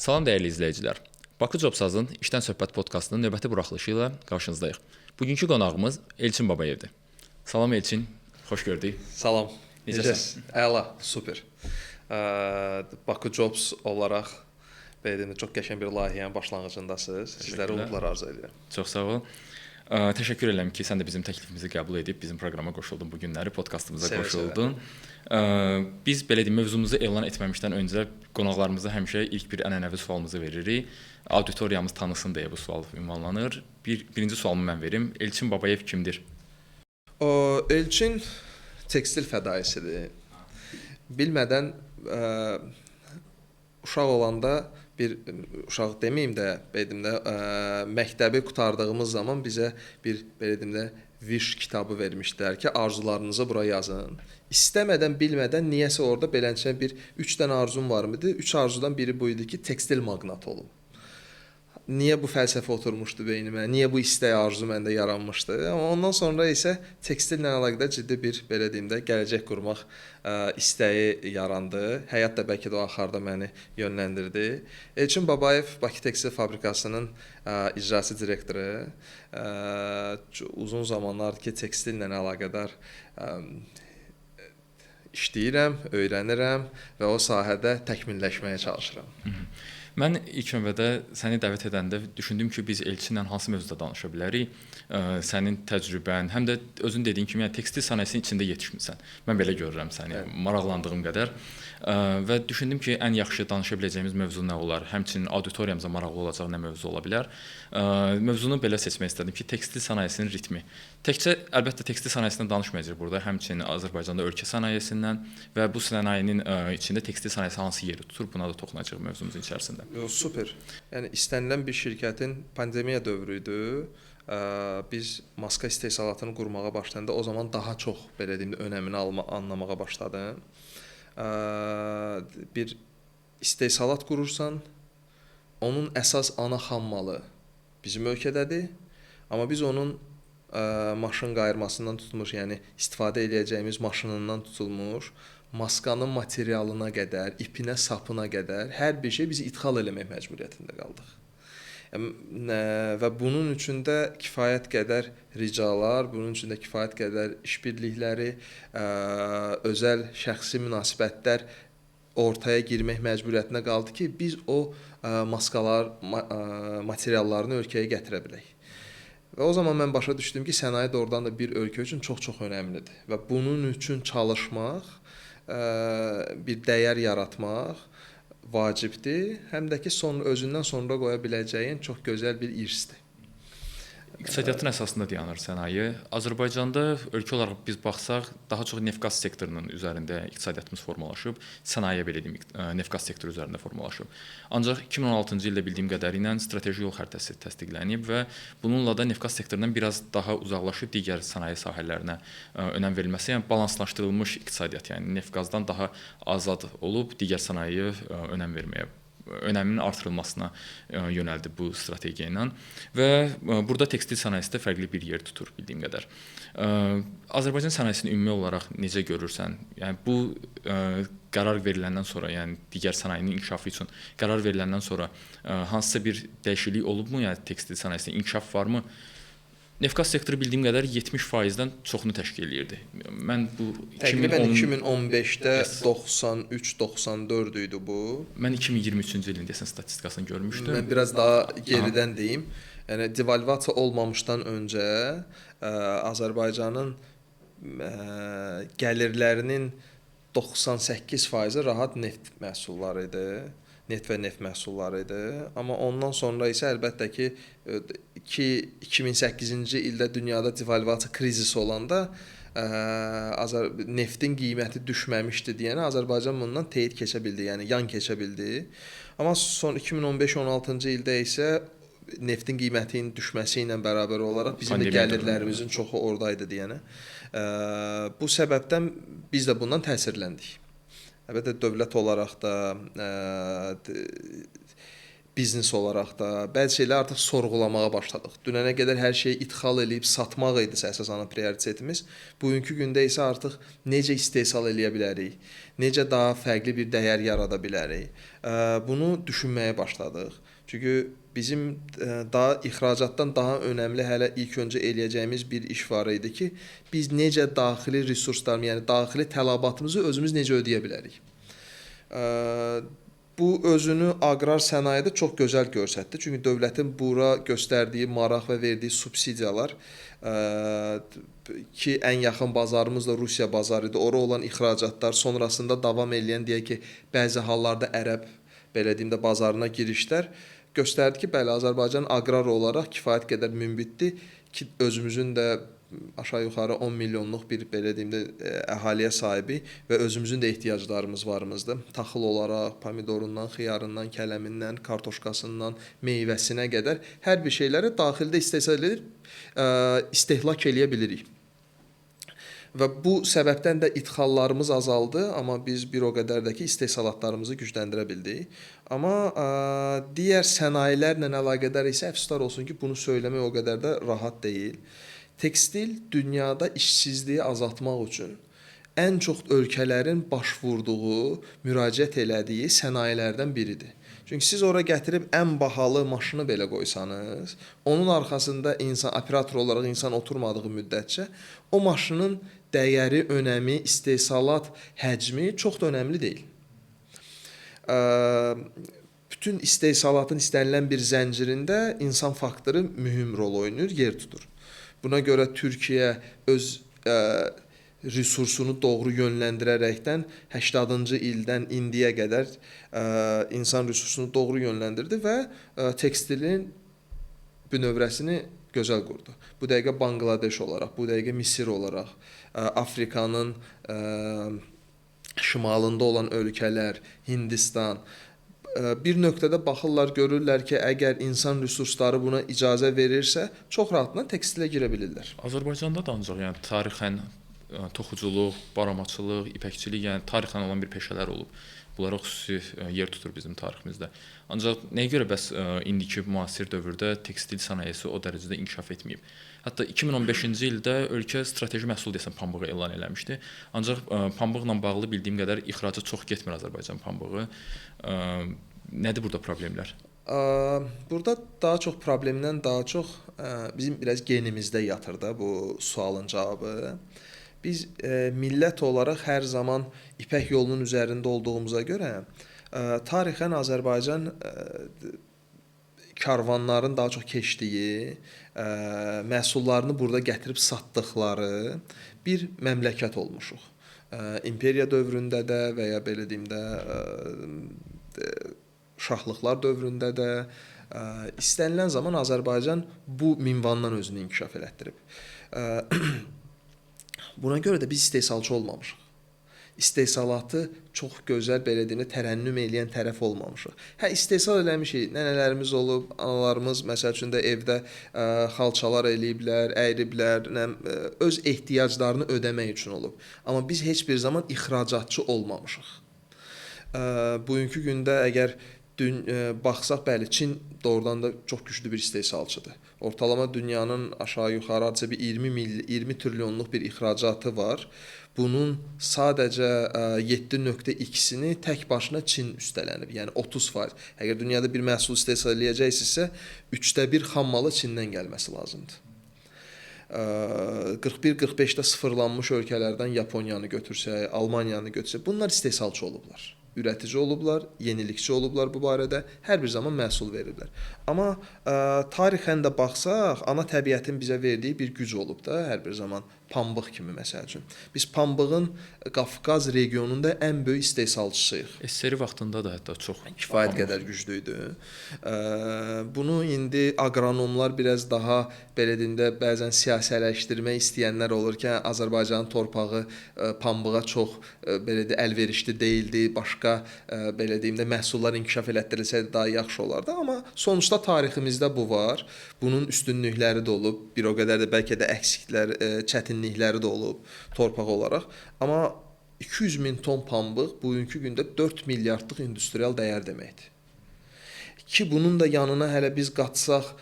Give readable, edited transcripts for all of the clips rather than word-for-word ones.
Salam dəyərli izləyicilər. Bakı Jobsazın İşdən Söhbət podkastının növbəti buraxılışı ilə qarşınızdayıq. Bugünkü qonağımız Elçin Babayevdir. Salam Elçin, xoş gördük. Salam. Necəsən? Əla, super. Bakı Jobs olaraq bəyədində çox qəşəng bir layihənin başlanğıcındasınız. Sizlərə uğurlar arzu edirəm. Çox sağ ol. Təşəkkür edirəm ki, sən də bizim təklifimizi qəbul edib bizim proqrama qoşuldun bu günləri, podkastımıza qoşuldun. Biz belə deyim, mövzumuzu elan etməmişdən öncə qonaqlarımıza həmişə ilk bir ənənəvi sualımızı veririk. Auditoriyamız tanısın deyə bu sual ünvanlanır. Birinci sualımı mən verim. Elçin Babayev kimdir? Elçin tekstil fədaisidir. Bilmədən uşaq olanda uşaq deməyim də, bədimdə məktəbi qurtardığımız zaman bizə bir belə deyim də wish kitabı vermişdilər ki, arzularınızı bura yazın. İstəmədən, bilmədən niyəsə orada beləncə bir 3 dənə arzum var idi. 3 arzudan biri bu idi ki, tekstil maqnat olum. Niyə bu fəlsəfə oturmuşdu beynimə? Niyə bu istək arzu məndə yaranmışdı? Amma ondan sonra isə tekstillə əlaqədar ciddi bir belə deyim də gələcək qurmaq istəyi yarandı. Həyat da bəlkə də o axarda məni yönləndirdi. Elçin Babayev Bakı Tekstil Fabrikasının icraçı direktoru. Uzun zamanlardır ki, tekstillə əlaqədar işləyirəm, öyrənirəm və o sahədə təkmilləşməyə çalışıram. Mən ilk növbədə səni dəvət edəndə düşündüm ki, biz Elçinlə hansı mövzuda danışa bilərik. Sənin təcrübən, həm də özün dediyin kimi, yəni tekstil sənayesinin içində yetişmisən. Mən belə görürəm səni, maraqlandığım qədər. Və düşündüm ki, ən yaxşı danışa biləcəyimiz mövzu nə olar? Həmçinin auditoriyamıza maraqlı olacaq nə mövzu ola bilər? Mövzunu belə seçmək istədim ki, tekstil sənayesinin ritmi. Təkcə əlbəttə tekstil sənayesindən danışmayacağıq burada, həmçinin Azərbaycanda ölkə sənayesindən və bu sənayenin içində tekstil sənayesi hansı yeri tutur, buna da toxunacağıq mövzumuzun içərisində. Super. Yəni istənilən bir şirkətin pandemiya dövrü idi. Biz maska istehsalatını qurmağa başlayanda o zaman daha çox belə deyim önəmini anlamağa başladım. Bir istehsalat qurursan, onun əsas ana xam malı bizim ölkədədir. Amma biz onun maşın qayırmasından tutmuş, yəni istifadə edəcəyimiz maşınından tutulmuş, maskanın materialına qədər, ipinə, sapına qədər hər bir şey bizi idxal eləmək məcburiyyətində qaldıq. Və bunun üçün də kifayət qədər ricalar, bunun üçün də kifayət qədər işbirlikləri, özəl şəxsi münasibətlər ortaya girmək məcburiyyətinə qaldı ki, biz o maskalar, materiallarını ölkəyə gətirə bilək. Və o zaman mən başa düşdüm ki, sənaye doğrudan da bir ölkə üçün çox-çox önəmlidir və bunun üçün çalışmaq, bir dəyər yaratmaq vacibdir, həm də ki, özündən sonra qoya biləcəyin çox gözəl bir irsdir. İqtisadiyyatın əsasında dayanır sənaye. Azərbaycanda ölkə olaraq biz baxsaq, daha çox neft-qaz sektorunun üzərində iqtisadiyyatımız formalaşıb, sənaye belə deyim, neft-qaz sektoru üzərində formalaşıb. Ancaq 2016-cı ildə bildiyim qədərilə strateji yol xəritəsi təsdiqlənib və bununla da neft-qaz sektorundan biraz daha uzaqlaşıb digər sənaye sahələrinə önəm verilməsi, yəni balanslaşdırılmış iqtisadiyyat, yəni neft-qazdan daha azad olub digər sənayeye önəm verməyə önəminin artırılmasına yönəldi bu strategiya ilə və burada tekstil sənayesi də fərqli bir yer tutur bildiyim qədər. Azərbaycan sənayesini ümumi olaraq necə görürsən? Yəni bu qərar veriləndən sonra, yəni digər sənayenin inkişafı üçün qərar veriləndən sonra hansısa bir dəyişiklik olubmu? Yəni tekstil sənayesində inkişaf varmı? Neft-qaz sektoru bildiyim qədər 70%-dən çoxunu təşkil edirdi. Mən bu təqribən 2015-də 93-94 idi bu. Mən 2023-cü ilin deyəsən statistikasını görmüşdüm. Mən biraz daha geridən deyim. Yəni devalvasiya olmamışdan öncə Azərbaycanın gəlirlərinin 98% rahat neft məhsulları idi. Neft və neft məhsulları idi. Amma ondan sonra isə əlbəttə ki 2008-ci ildə dünyada devalvasiya krizisi olanda neftin qiyməti düşməmişdi deyənə Azərbaycan bundan teyid keçə bildi, yəni yan keçə bildi. Amma son 2015-16-cı ildə isə neftin qiymətinin düşməsi ilə bərabər olaraq bizim də gəlirlərimizin çoxu oradaydı deyənə. Bu səbəbdən biz də bundan təsirləndik. Əlbəttə dövlət olaraq da biznes olaraq da bəzi şeyləri artıq sorğulamağa başladıq. Dünənə qədər hər şeyi idxal eləyib satmaq idisə əsas ana prioritetimiz. Bugünkü gündə isə artıq necə istehsal eləyə bilərik, necə daha fərqli bir dəyər yarada bilərik. Bunu düşünməyə başladıq. Çünki bizim daha ixracatdan daha önəmli hələ ilk öncə eləyəcəyimiz bir iş var idi ki, biz necə daxili resurslarımızı, yəni daxili tələbatımızı özümüz necə ödəyə bilərik. Bu özünü aqrar sənayedə çox gözəl göstərdi. Çünki dövlətin bura göstərdiyi maraq və verdiyi subsidiyalar ki, ən yaxın bazarımız da Rusiya bazarı idi. Ora olan ixracatlar sonrasında davam edən deyək ki, bəzi hallarda ərəb belə deyim də bazarına girişlər göstərdi ki, bəli, Azərbaycan aqrar olaraq kifayət qədər münbitdir ki, özümüzün də aşağı-yuxarı 10 milyonluq bir belə deyim də əhaliyə sahibi və özümüzün də ehtiyaclarımız varımızdır. Taxıl olaraq pomidorundan, xiyarından, kələmindən, kartoşkasından, meyvəsinə qədər hər bir şeyləri daxildə istehsal edib istehlak eləyə bilirik. Və bu səbəbdən də idxallarımız azaldı, amma biz bir o qədər də ki, istehsalatlarımızı gücləndirə bildik. Amma digər sənayelərlə əlaqədar isə əfsuslar olsun ki, bunu söyləmək o qədər də rahat deyil. Tekstil dünyada işsizliyi azaltmaq üçün ən çox ölkələrin baş vurduğu, müraciət elədiyi sənayelərdən biridir. Çünki siz ora gətirib ən bahalı maşını belə qoysanız, onun arxasında insan, operator olaraq insan oturmadığı müddətcə o maşının dəyəri, önəmi, istehsalat həcmi çox da önəmli deyil. Bütün istehsalatın istənilən bir zəncirində insan faktoru mühüm rol oynayır, yer tutur. Buna görə Türkiyə öz resursunu doğru yönləndirərəkdən 80-cı ildən indiyə qədər insan resursunu doğru yönləndirdi və tekstilin bünövrəsini gözəl qurdu. Bu dəqiqə Bangladeş olaraq, bu dəqiqə Misir olaraq, Afrikanın şimalında olan ölkələr, Hindistan bir nöqtədə baxırlar, görürlər ki, əgər insan resursları buna icazə verirsə, çox rahatlıqla tekstilə girə bilirlər. Azərbaycanda da ancaq yəni tarixən toxuculuq, baramaçılıq, ipəkçilik, yəni tarixən olan bir peşələr olub. Bunlara xüsusi yer tutur bizim tariximizdə. Ancaq nəyə görə bəs indiki müasir dövrdə tekstil sənayesi o dərəcədə inkişaf etməyib? Hətta 2015-ci ildə ölkə strateji məhsul desən pambığı elan eləmişdi. Ancaq pambıqla bağlı bildiyim qədər ixracat çox getmir Azərbaycan pambığı. Nədir burada problemlər? Burada daha çox problemdən daha çox bizim biraz genimizdə yatır da bu sualın cavabı. Biz millət olaraq hər zaman ipək yolunun üzərində olduğumuza görə tarixən Azərbaycan karvanların daha çox keçdiyi, məhsullarını burada gətirib satdıqları bir məmləkət olmuşuq. İmperiya dövründə də və ya belə deyim də şahlıqlar dövründə də istənilən zaman Azərbaycan bu minvandan özünü inkişaf elətdirib. Buna görə də biz istehsalçı olmamışıq. İstehsalatı çox gözəl belə deyim də tərənnüm eləyən tərəf olmamışıq. Hə, istehsal eləmişik. Nənələrimiz olub, analarımız məsəl üçün də evdə xalçalar eləyiblər, əyiriblər, öz ehtiyaclarını ödəmək üçün olub. Amma biz heç bir zaman ixracatçı olmamışıq. Bugünkü gündə əgər baxsaq, bəli, Çin doğrudan da çox güclü bir istehsalçıdır. Ortalama dünyanın aşağı-yuxarı hardasa bir 20 trilyonluq bir ixracatı var. Bunun sadəcə 7.2-sini tək başına Çin üstələnib, yəni 30%. Əgər dünyada bir məhsul istehsal eləyəcəksinizsə, 1/3 xam malı Çindən gəlməsi lazımdır. 41-45-də sıfırlanmış ölkələrdən Yaponiyanı götürsək, Almaniyanı götürsək, bunlar istehsalçı olublar. Ürətici olublar, yenilikçi olublar bu barədə, hər bir zaman məhsul veriblər. Amma tarixən də baxsaq, ana təbiətin bizə verdiyi bir güc olub da hər bir zaman. Pambıq kimi məsəl üçün. Biz pambığın Qafqaz regionunda ən böyük istehsalçısıyıq. SSRİ vaxtında da hətta çox kifayət qədər güclü idi. Bunu indi aqronomlar biraz daha belə deyim də bəzən siyasiləşdirmək istəyənlər olur ki, Azərbaycanın torpağı pambığa çox belə də əlverişli deyildi, başqa belə deyim də məhsullar inkişaf elətdirilsəydi daha yaxşı olardı, amma sonuçta tariximizdə bu var. Bunun üstünlükləri də olub, bir o qədər də bəlkə də əksiklər, çətinlikləri də olub torpaq olaraq. Amma 200 min ton pambıq bugünkü gündə 4 milyardlıq industrial dəyər deməkdir. Ki bunun da yanına hələ biz qatsaq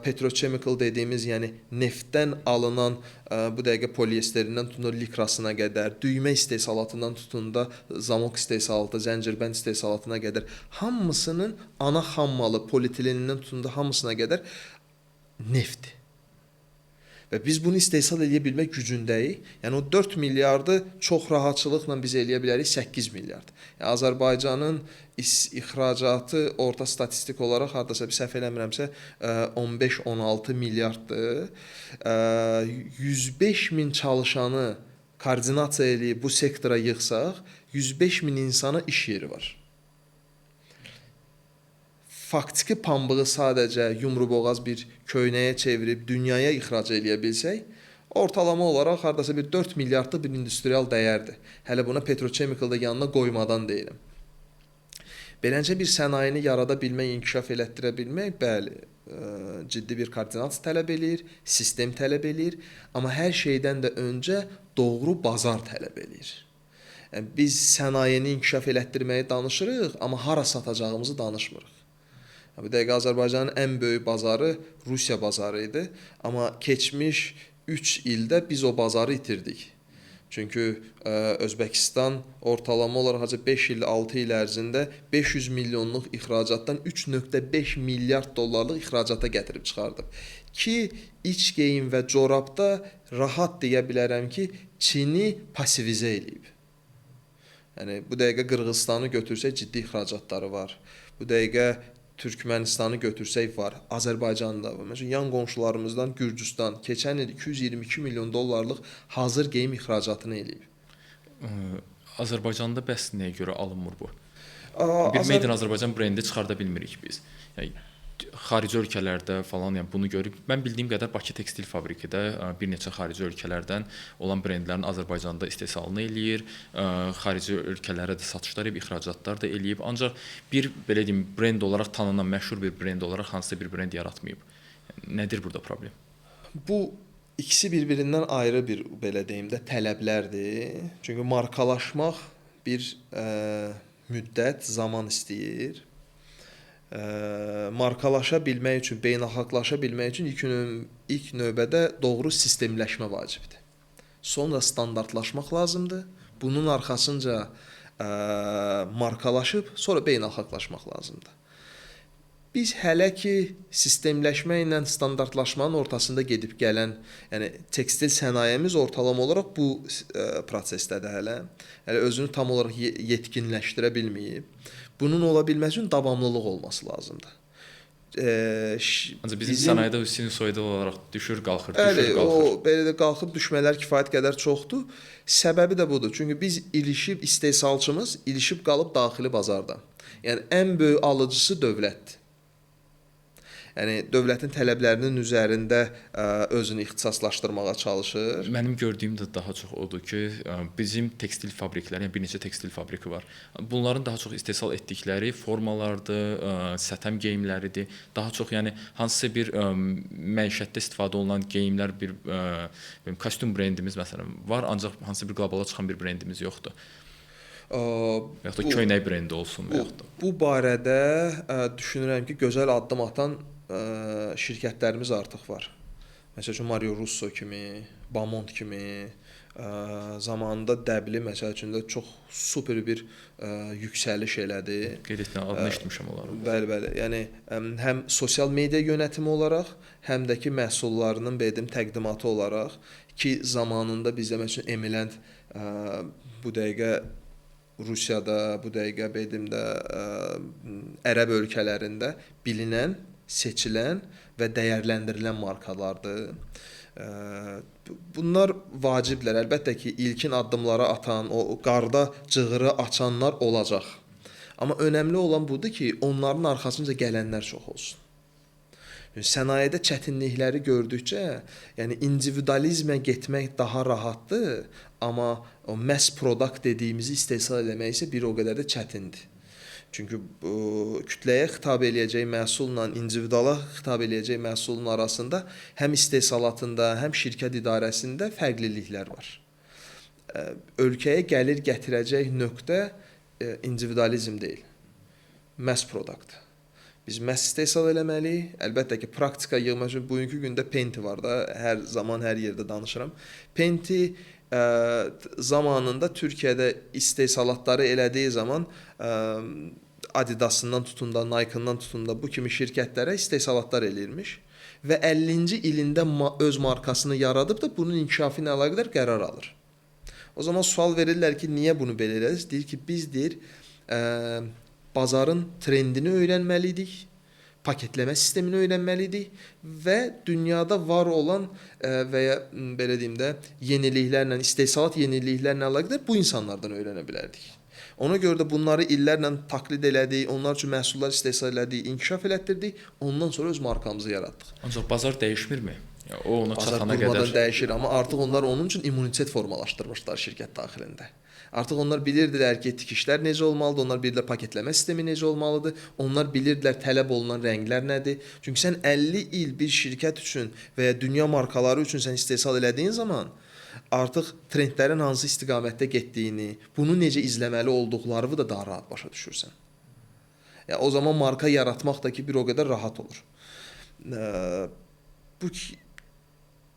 petrochemical dediyimiz, yəni neftdən alınan bu dəqiqə poliesterindən tutun da likrasına qədər, düymə istehsalatından tutun da zamok istehsalatı, zəncirbənd istehsalatına qədər hamısının ana xammalı polietilenindən tutun da hamısına qədər neftdir. Və biz bunu istehsal edə bilmək gücündəyik. Yəni o 4 milyardı çox rahatçılıqla biz eləyə bilərik 8 milyard. Yəni Azərbaycanın ixracatı orta statistik olaraq hardasa bir səhv eləmirəmsə 15-16 milyarddır. 105 min çalışanı koordinasiya eləyib bu sektora yığsaq, 105 min insana iş yeri var. Faktiki pambığı sadəcə yumruboğaz bir köynəyə çevirib dünyaya ixrac eləyə bilsək, ortalama olaraq hardasa bir 4 milyardlıq bir industrial dəyərdir. Hələ buna petrochemical da yanına qoymadan deyirəm. Beləncə bir sənayeni yarada bilmək, inkişaf elətdirə bilmək, bəli, ciddi bir koordinasiya tələb eləyir, sistem tələb eləyir, amma hər şeydən də öncə doğru bazar tələb eləyir. Yəni, biz sənayeni inkişaf elətdirməyi danışırıq, amma hara satacağımızı danışmırıq. Bu dəqiqə Azərbaycanın ən böyük bazarı Rusiya bazarı idi, amma keçmiş 3 ildə biz o bazarı itirdik. Çünki Özbəkistan ortalama olaraq 5 il, 6 il ərzində 500 milyonluq ixracatdan 3.5 milyard dollarlıq ixracata gətirib çıxardıb. Ki, iç geyim və corabda rahat deyə bilərəm ki, Çini pasivizə eləyib. Yəni, bu dəqiqə Qırğızstanı götürsək ciddi ixracatları var. Bu dəqiqə Türkmenistanı götürsək var, Azərbaycanda var. Məsələn, yan qonşularımızdan Gürcüstan keçən il 222 milyon dollarlıq hazır geyim ixracatını eləyib. Azərbaycanda bəs nəyə görə alınmır bu? Bir Made in Azərbaycan brendi çıxarda bilmirik biz. Yəni xarici ölkələrdə falan, yəni bunu görüb mən bildiyim qədər Bakı Tekstil Fabrikidə bir neçə xarici ölkələrdən olan brendlərin Azərbaycanda istehsalını eləyir, xarici ölkələrə də satışlar edib, ixracatlar da eləyib. Ancaq bir belə deyim brend olaraq tanınan məşhur bir brend olaraq hansısa bir brend yaratmayıb. Yəni, nədir burada problem? Bu ikisi bir-birindən ayrı bir belə deyim də tələblərdir. Çünki markalaşmaq bir müddət, zaman istəyir. Markalaşa bilmək üçün, beynəlxalqlaşa bilmək üçün ilk növbədə doğru sistemləşmə vacibdir. Sonra standartlaşmaq lazımdır. Bunun arxasınca markalaşıb, sonra beynəlxalqlaşmaq lazımdır. Biz hələ ki sistemləşmə ilə standartlaşmanın ortasında gedib gələn, yəni tekstil sənayemiz ortalama olaraq bu prosesdədir hələ. Yəni özünü tam olaraq yetkinləşdirə bilməyib. Bunun ola bilməsi üçün davamlılıq olması lazımdır. Ancaq bizim sənayedə sinusoidal olaraq düşür, qalxır, düşür, qalxır. O belə də qalxıb düşmələr kifayət qədər çoxdur. Səbəbi də budur. Çünki biz istehsalçımız ilişib qalıb daxili bazarda. Yəni ən böyük alıcısı dövlətdir. Yəni dövlətin tələblərinin üzərində özünü ixtisaslaşdırmağa çalışır. Mənim gördüyüm də daha çox odur ki, bizim tekstil fabrikləri, yəni bir neçə tekstil fabriki var. Bunların daha çox istehsal etdikləri formalardır, sətəm geyimləridir. Daha çox yəni hansısa bir məişətdə istifadə olunan geyimlər, bir kostyum brendimiz məsələn var, ancaq hansısa bir qlobala çıxan bir brendimiz yoxdur. Yaxud da köynək brendi olsun və yaxud da. Bu barədə düşünürəm ki, gözəl addım atan şirkətlərimiz artıq var. Məsəl üçün Mario Russo kimi, Bamont kimi, zamanında Dəbli məsəl üçün də çox super bir yüksəliş elədi. Qeyd etdiyim adını eşitmişəm onları. Bəli. Yəni həm sosial media yönətimi olaraq, həm də ki məhsullarının təqdimatı olaraq ki zamanında bizdə məsəl üçün Emelend bu dəqiqə Rusiyada, bu dəqiqə Ərəb ölkələrində bilinən, seçilən və dəyərləndirilən markalardır. Bunlar vaciblər. Əlbəttə ki, ilkin addımları atan, o qarda cığırı açanlar olacaq. Amma önəmli olan budur ki, onların arxasınca gələnlər çox olsun. Sənayedə çətinlikləri gördükcə, yəni individualizmə getmək daha rahatdır, amma o mass product dediyimizi istehsal etmək isə bir o qədər də çətindir. Çünki kütləyə xitab eləyəcək məhsulla individuala xitab eləyəcək məhsulun arasında həm istehsalatında, həm şirkət idarəsində fərqliliklər var. Ölkəyə gəlir gətirəcək nöqtə individualizm deyil, mass product. Biz məhz istehsal eləməliyik. Əlbəttə ki, praktika yığmaq üçün bugünkü gündə Penti var da, hər zaman hər yerdə danışıram. Penti zamanında Türkiyədə istehsalatları elədiyi zaman Adidasından tutun da, Nike-dan tutun da bu kimi şirkətlərə istehsalatlar eləyirmiş və 50-ci ilində öz markasını yaradıb da bunun inkişafı ilə əlaqədar qərar alır. O zaman sual verirlər ki, niyə bunu belə eləyirsiniz? Deyir ki, biz bazarın trendini öyrənməliydik, paketləmə sistemini öyrənməliydik və dünyada var olan və ya belə deyim də yeniliklərlə, istehsalat yeniliklərlə əlaqədar bu insanlardan öyrənə bilərdik. Ona görə də bunları illərlə təqlid elədik, onlar üçün məhsullar istehsal elədik, inkişaf elətdirdik, ondan sonra öz markamızı yaratdıq. Ancaq bazar dəyişmirmi? Yəni o ona çatana qədər bazar dəyişir, amma artıq onlar onun üçün immunitet formalaşdırmışlar şirkət daxilində. Artıq onlar bilirdilər ki, tikişlər necə olmalıdır, onlar bilirdilər paketləmə sistemi necə olmalıdır, onlar bilirdilər tələb olunan rənglər nədir. Çünki sən 50 il bir şirkət üçün və ya dünya markaları üçün sən istehsal elədiyin zaman artıq trendlərin hansı istiqamətdə getdiyini, bunu necə izləməli olduqlarını da daha rahat başa düşürsən. Yəni o zaman marka yaratmaq da ki, bir o qədər rahat olur. Bu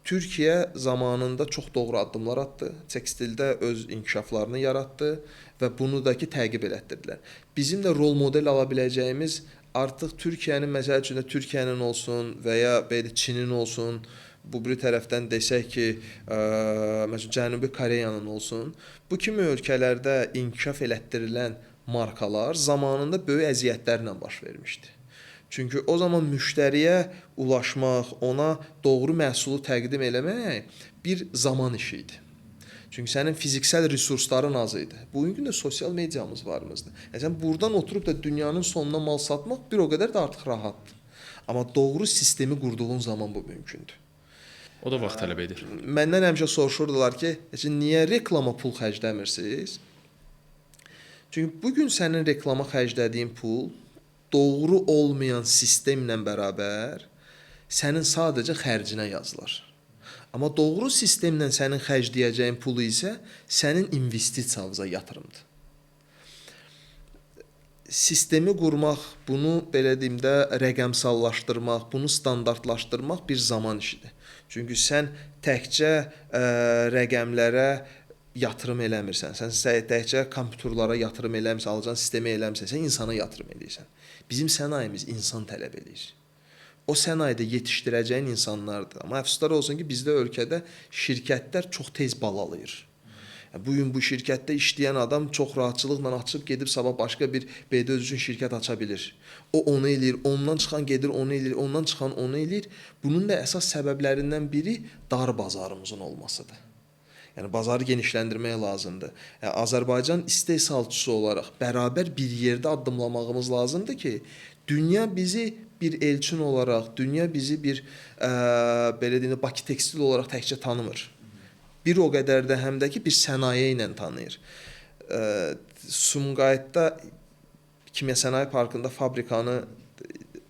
Türkiyə zamanında çox doğru addımlar atdı. Tekstildə öz inkişaflarını yaratdı və bunu da ki təqib elətdirdilər. Bizim də rol model ala biləcəyimiz artıq Türkiyənin məsəl üçün də Türkiyənin olsun və ya belə Çinin olsun, bu bir tərəfdən desək ki, məsələn Cənubi Koreyanın olsun, bu kimi ölkələrdə inkişaf elətdirilən markalar zamanında böyük əziyyətlərlə baş vermişdi. Çünki o zaman müştəriyə ulaşmaq, ona doğru məhsulu təqdim eləmək bir zaman işi idi. Çünki sənin fiziksel resursların az idi. Bugün də sosial mediamız varımızdır. Yəni sən buradan oturub da dünyanın sonuna mal satmaq bir o qədər də artıq rahatdır. Amma doğru sistemi qurduğun zaman bu mümkündür. O da vaxt tələb edir. Məndən həmişə soruşurdular ki, niyə reklama pul xərcləmirsiniz? Çünki bugün sənin reklama xərclədiyin pul doğru olmayan sistemlə bərabər sənin sadəcə xərcinə yazılar. Amma doğru sistemlə sənin xərcləyəcəyin pulu isə sənin investisiyanıza yatırımdır. Sistemi qurmaq, bunu belə deyim də rəqəmsallaşdırmaq, bunu standartlaşdırmaq bir zaman işidir. Çünki sən təkcə rəqəmlərə yatırım eləmirsən. Sən təkcə kompüterlara yatırım eləmirsən, alacağın sistemə eləmirsən, sən insana yatırım edirsən. Bizim sənayemiz insan tələb edir. O sənayedə yetişdirəcəyin insanlardır. Amma əfsuslar olsun ki, bizdə ölkədə şirkətlər çox tez balalayır. Bugün bu şirkətdə işləyən adam çox rahatçılıqla açıb gedib sabah başqa bir BD öz üçün şirkət aça bilir. O onu eləyir, ondan çıxan gedir, onu eləyir, ondan çıxan onu eləyir. Bunun da əsas səbəblərindən biri dar bazarımızın olmasıdır. Yəni bazarı genişləndirmək lazımdır. Yəni Azərbaycan istehsalçısı olaraq bərabər bir yerdə addımlamağımız lazımdır ki, dünya bizi bir elçin olaraq, dünya bizi bir belə deyək, Bakı Tekstil olaraq təkcə tanımır. Bir o qədər də həm də ki bir sənaye ilə tanıyır. Sumqayıtda Kimya Sənaye Parkında fabrikanı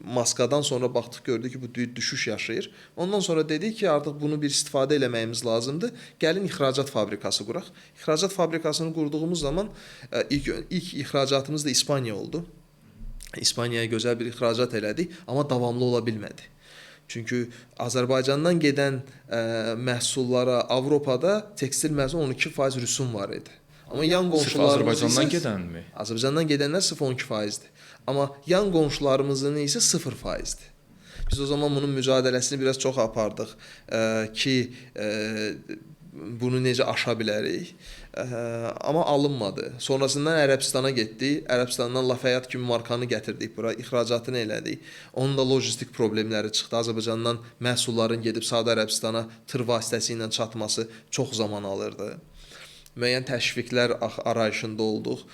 maskadan sonra baxdıq, gördük ki, bu düşüş yaşayır. Ondan sonra dedik ki, artıq bunu bir istifadə eləməyimiz lazımdır. Gəlin ixracat fabrikası quraq. İxracat fabrikasını qurduğumuz zaman ilk ixracatımız da İspaniya oldu. İspaniyaya gözəl bir ixracat elədik, amma davamlı ola bilmədi. Çünki Azərbaycandan gedən məhsullara Avropada tekstil məhsuluna 12% rüsum var idi. Amma yan qonşularımız Azərbaycandan gedənmi? Azərbaycandan gedənlər sırf 12%-dir. Amma yan qonşularımızın isə 0%-dir. Biz o zaman bunun mücadiləsini biraz çox apardıq ki, bunu necə aşa bilərik. Amma alınmadı. Sonrasından Ərəbistana getdik. Ərəbistandan Lafayette kimi markanı gətirdik bura, ixracatını elədik. Onun da lojistik problemləri çıxdı. Azərbaycandan məhsulların gedib Səudi Ərəbistana tır vasitəsilə çatması çox zaman alırdı. Müəyyən təşviqlər arayışında olduq.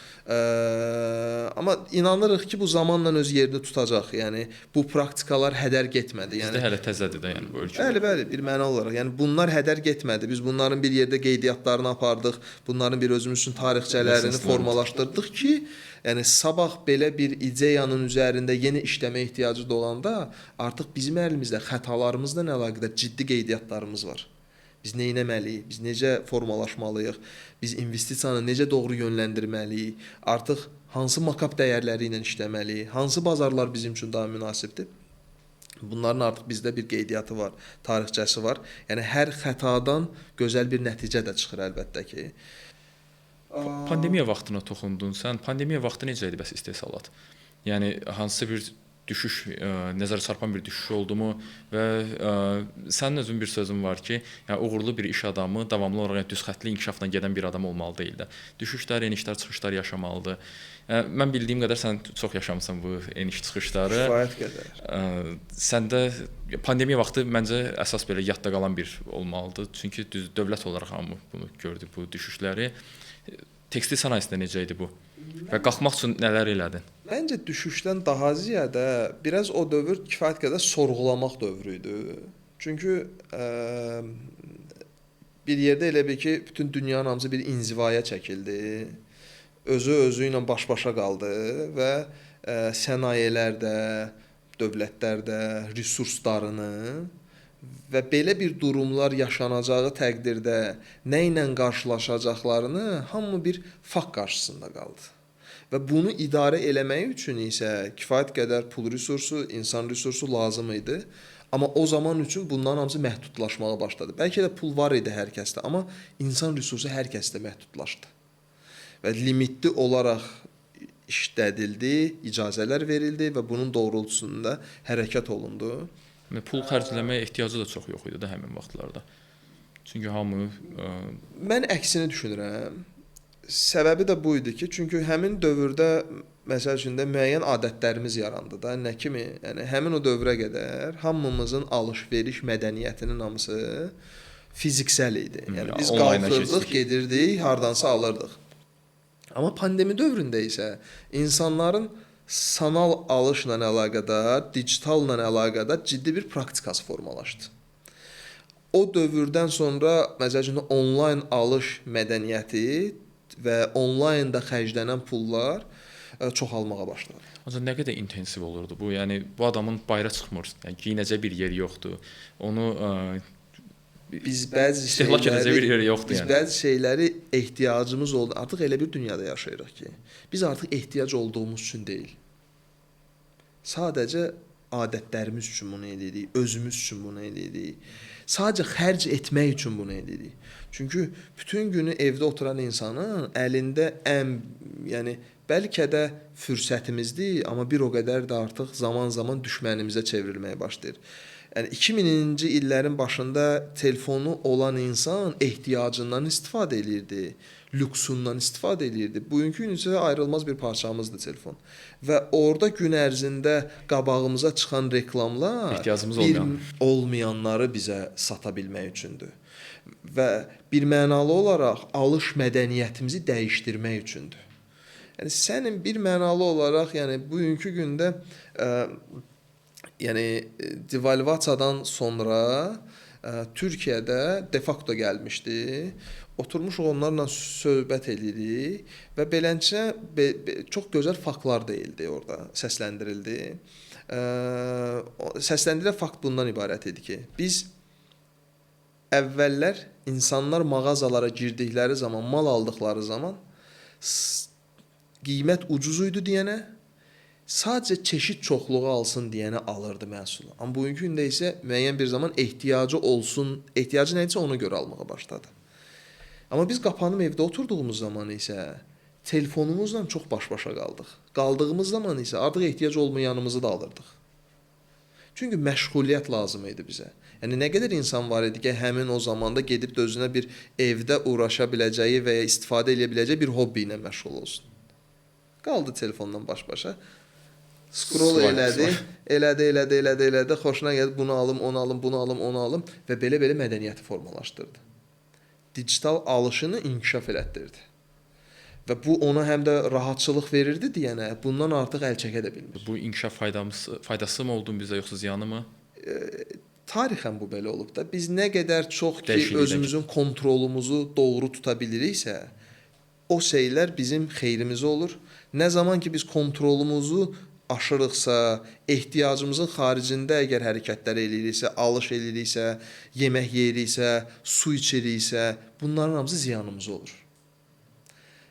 Amma inanırıq ki, bu zamanla öz yerini tutacaq. Yəni bu praktikalar hədər getmədi. Bizdə hələ təzədir də, yəni bu ölkədə. Bəli, bir məna olaraq. Yəni bunlar hədər getmədi. Biz bunların bir yerdə qeydiyyatlarını apardıq. Bunların bir özümüz üçün tarixçələrini formalaşdırdıq ki, yəni sabah belə bir ideyanın üzərində yeni işləmə ehtiyacı doğanda artıq bizim əlimizdə xətalarımızla əlaqədar ciddi qeydiyyatlarımız var. Biz nə etməliyik? Biz necə formalaşmalıyıq? Biz investisiyanı necə doğru yönləndirməliyik? Artıq hansı makap dəyərləri ilə işləməli, hansı bazarlar bizim üçün daha münasibdir. Bunların artıq bizdə bir qeydiyyatı var, tarixçəsi var. Yəni hər xətadan gözəl bir nəticə də çıxır əlbəttə ki. Pandemiya vaxtına toxundun sən. Pandemiya vaxtı necə idi bəs istehsalat? Yəni hansı bir düşüş, nəzərə çarpan bir düşüş oldumu və sənin özün bir sözün var ki, yəni uğurlu bir iş adamı davamlı olaraq düz xəttli inkişafla gedən bir adam olmalı deyil də. Düşüşlər, enişlər, çıxışlar yaşamalıdır. Mən bildiyim qədər sən çox yaşamısan bu eniş çıxışları. Kifayət qədər. Səndə pandemiya vaxtı məncə əsas belə yadda qalan bir olmalıdır. Çünki düz dövlət olaraq hamı bunu gördü bu düşüşləri. Tekstil sənayesində necə idi bu? Və qalxmaq üçün nələr elədin? Məncə düşüşdən daha ziyadə biraz o dövr kifayət qədər sorğulamaq dövrü idi. Çünki bir yerdə elə bil ki, bütün dünyanın hamısı bir inzivaya çəkildi. Özü ilə baş-başa qaldı və sənayelər də, dövlətlər də resurslarını və belə bir durumlar yaşanacağı təqdirdə nə ilə qarşılaşacaqlarını hamı bir fakt qarşısında qaldı. Və bunu idarə eləmək üçün isə kifayət qədər pul resursu, insan resursu lazım idi. Amma o zaman üçün bunların hamısı məhdudlaşmağa başladı. Bəlkə də pul var idi hər kəsdə, amma insan resursu hər kəsdə məhdudlaşdı. Və limitli olaraq işlədildi, icazələr verildi və bunun doğrultusunda hərəkət olundu. Pul xərcləməyə ehtiyacı da çox yox idi də həmin vaxtlarda. Çünki hamı Mən əksini düşünürəm. Səbəbi də bu idi ki, çünki həmin dövrdə məsəl üçün də müəyyən adətlərimiz yarandı da. Nə kimi? Yəni həmin o dövrə qədər hamımızın alış-veriş mədəniyyətinin hamısı fiziksel idi. Yəni biz qalxırdıq, gedirdik, hardansa alırdıq. Amma pandemi dövründə isə insanların sanal alışla əlaqədar, digitalla əlaqədar ciddi bir praktikası formalaşdı. O dövrdən sonra məsəl üçün onlayn alış mədəniyyəti və onlaynda xərclənən pullar çoxalmağa başladı. Ancaq nə qədər intensiv olurdu bu? Yəni bu adamın bayıra çıxmır, yəni geyinəcək bir yeri yoxdur. Onu biz bəzi istehlak edəcək bir yeri yoxdur yəni. Biz bəzi şeyləri ehtiyacımız oldu. Artıq elə bir dünyada yaşayırıq ki, biz artıq ehtiyac olduğumuz üçün deyil. Sadəcə adətlərimiz üçün bunu edirik, özümüz üçün bunu edirik. Sadəcə xərc etmək üçün bunu edirik. Çünki bütün günü evdə oturan insanın əlində yəni bəlkə də fürsətimizdir, amma bir o qədər də artıq zaman-zaman düşmənimizə çevrilməyə başlayır. Yəni 2000-ci illərin başında telefonu olan insan ehtiyacından istifadə eləyirdi, lüksundan istifadə eləyirdi. Bugünkü gün isə ayrılmaz bir parçamızdır telefon. Və orada gün ərzində qabağımıza çıxan reklamlar ehtiyacımız olmayanları bizə sata bilmək üçündür. Və bir mənalı olaraq alış mədəniyyətimizi dəyişdirmək üçündür. Yəni sənin bir mənalı olaraq, yəni bugünkü gündə yəni devalvasiyadan sonra Türkiyədə de facto gəlmişdi. Oturmuşuq onlarla söhbət edirik və beləncə çox gözəl faktlar deyildi orada, səsləndirildi. Səsləndirilən fakt bundan ibarət idi ki, biz əvvəllər insanlar mağazalara girdikləri zaman, mal aldıqları zaman qiymət ucuz idi deyənə, sadəcə çeşid çoxluğu alsın deyənə alırdı məhsulu. Amma bugünkü gündə isə müəyyən bir zaman ehtiyacı olsun, ehtiyacı nə isə ona görə almağa başladı. Amma biz qapanıb evdə oturduğumuz zaman isə telefonumuzla çox baş-başa qaldıq. Qaldığımız zaman isə artıq ehtiyac olmayanımızı da alırdıq. Çünki məşğuliyyət lazım idi bizə. Yəni nə qədər insan var idi ki, həmin o zamanda gedib də özünə bir evdə uğraşa biləcəyi və ya istifadə edə biləcəyi bir hobbi ilə məşğul olsun. Qaldı telefondan baş-başa. Scroll elədi, xoşuna gəldi, bunu alım, onu alım, bunu alım, onu alım və belə-belə mədəniyyəti formalaşdırdı. Digital alışını inkişaf elətdirdi. Və bu ona həm də rahatçılıq verirdi deyənə, bundan artıq əl çəkə də bilmir. Bu inkişaf faydası mı oldu bizə yoxsa ziyanı mı? Tarixən bu belə olub da. Biz nə qədər çox ki özümüzün kontrolumuzu doğru tuta biliriksə, o şeylər bizim xeyrimizə olur. Nə zaman ki biz kontrolumuzu aşırıqsa, ehtiyacımızın xaricində əgər hərəkətlər eləyiriksə, alış eləyiriksə, yemək yeyiriksə, su içiriksə, bunların hamısı ziyanımız olur.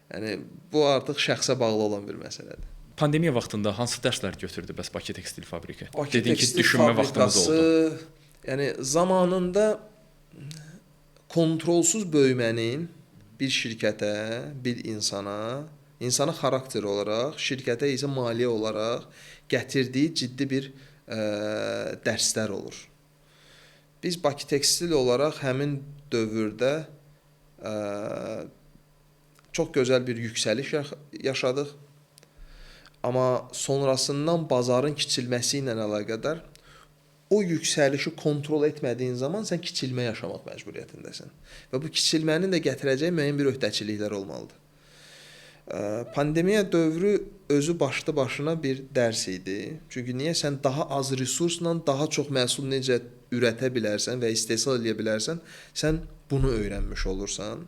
Yəni bu artıq şəxsə bağlı olan bir məsələdir. Pandemiya vaxtında hansı dərslər götürdü bəs Bakı Tekstil fabriki? Bakı Dedin ki, Tekstil düşünmə vaxtımız fabrikası, oldu. yəni zamanında kontrolsuz böyümənin bir şirkətə, bir insana xarakter olaraq, şirkətə isə maliyyə olaraq gətirdiyi ciddi bir dərslər olur. Biz Bakı Tekstil olaraq həmin dövrdə çox gözəl bir yüksəliş yaşadıq. Amma sonrasından bazarın kiçilməsi ilə əlaqədar o yüksəlişi kontrol etmədiyin zaman sən kiçilmə yaşamaq məcburiyyətindəsən. Və bu kiçilmənin də gətirəcəyi müəyyən bir öhdəçiliklər olmalıdır. Pandemiya dövrü özü başlı başına bir dərs idi. Çünki niyə sən daha az resursla daha çox məhsul necə ürətə bilərsən və istehsal edə bilərsən, sən bunu öyrənmiş olursan.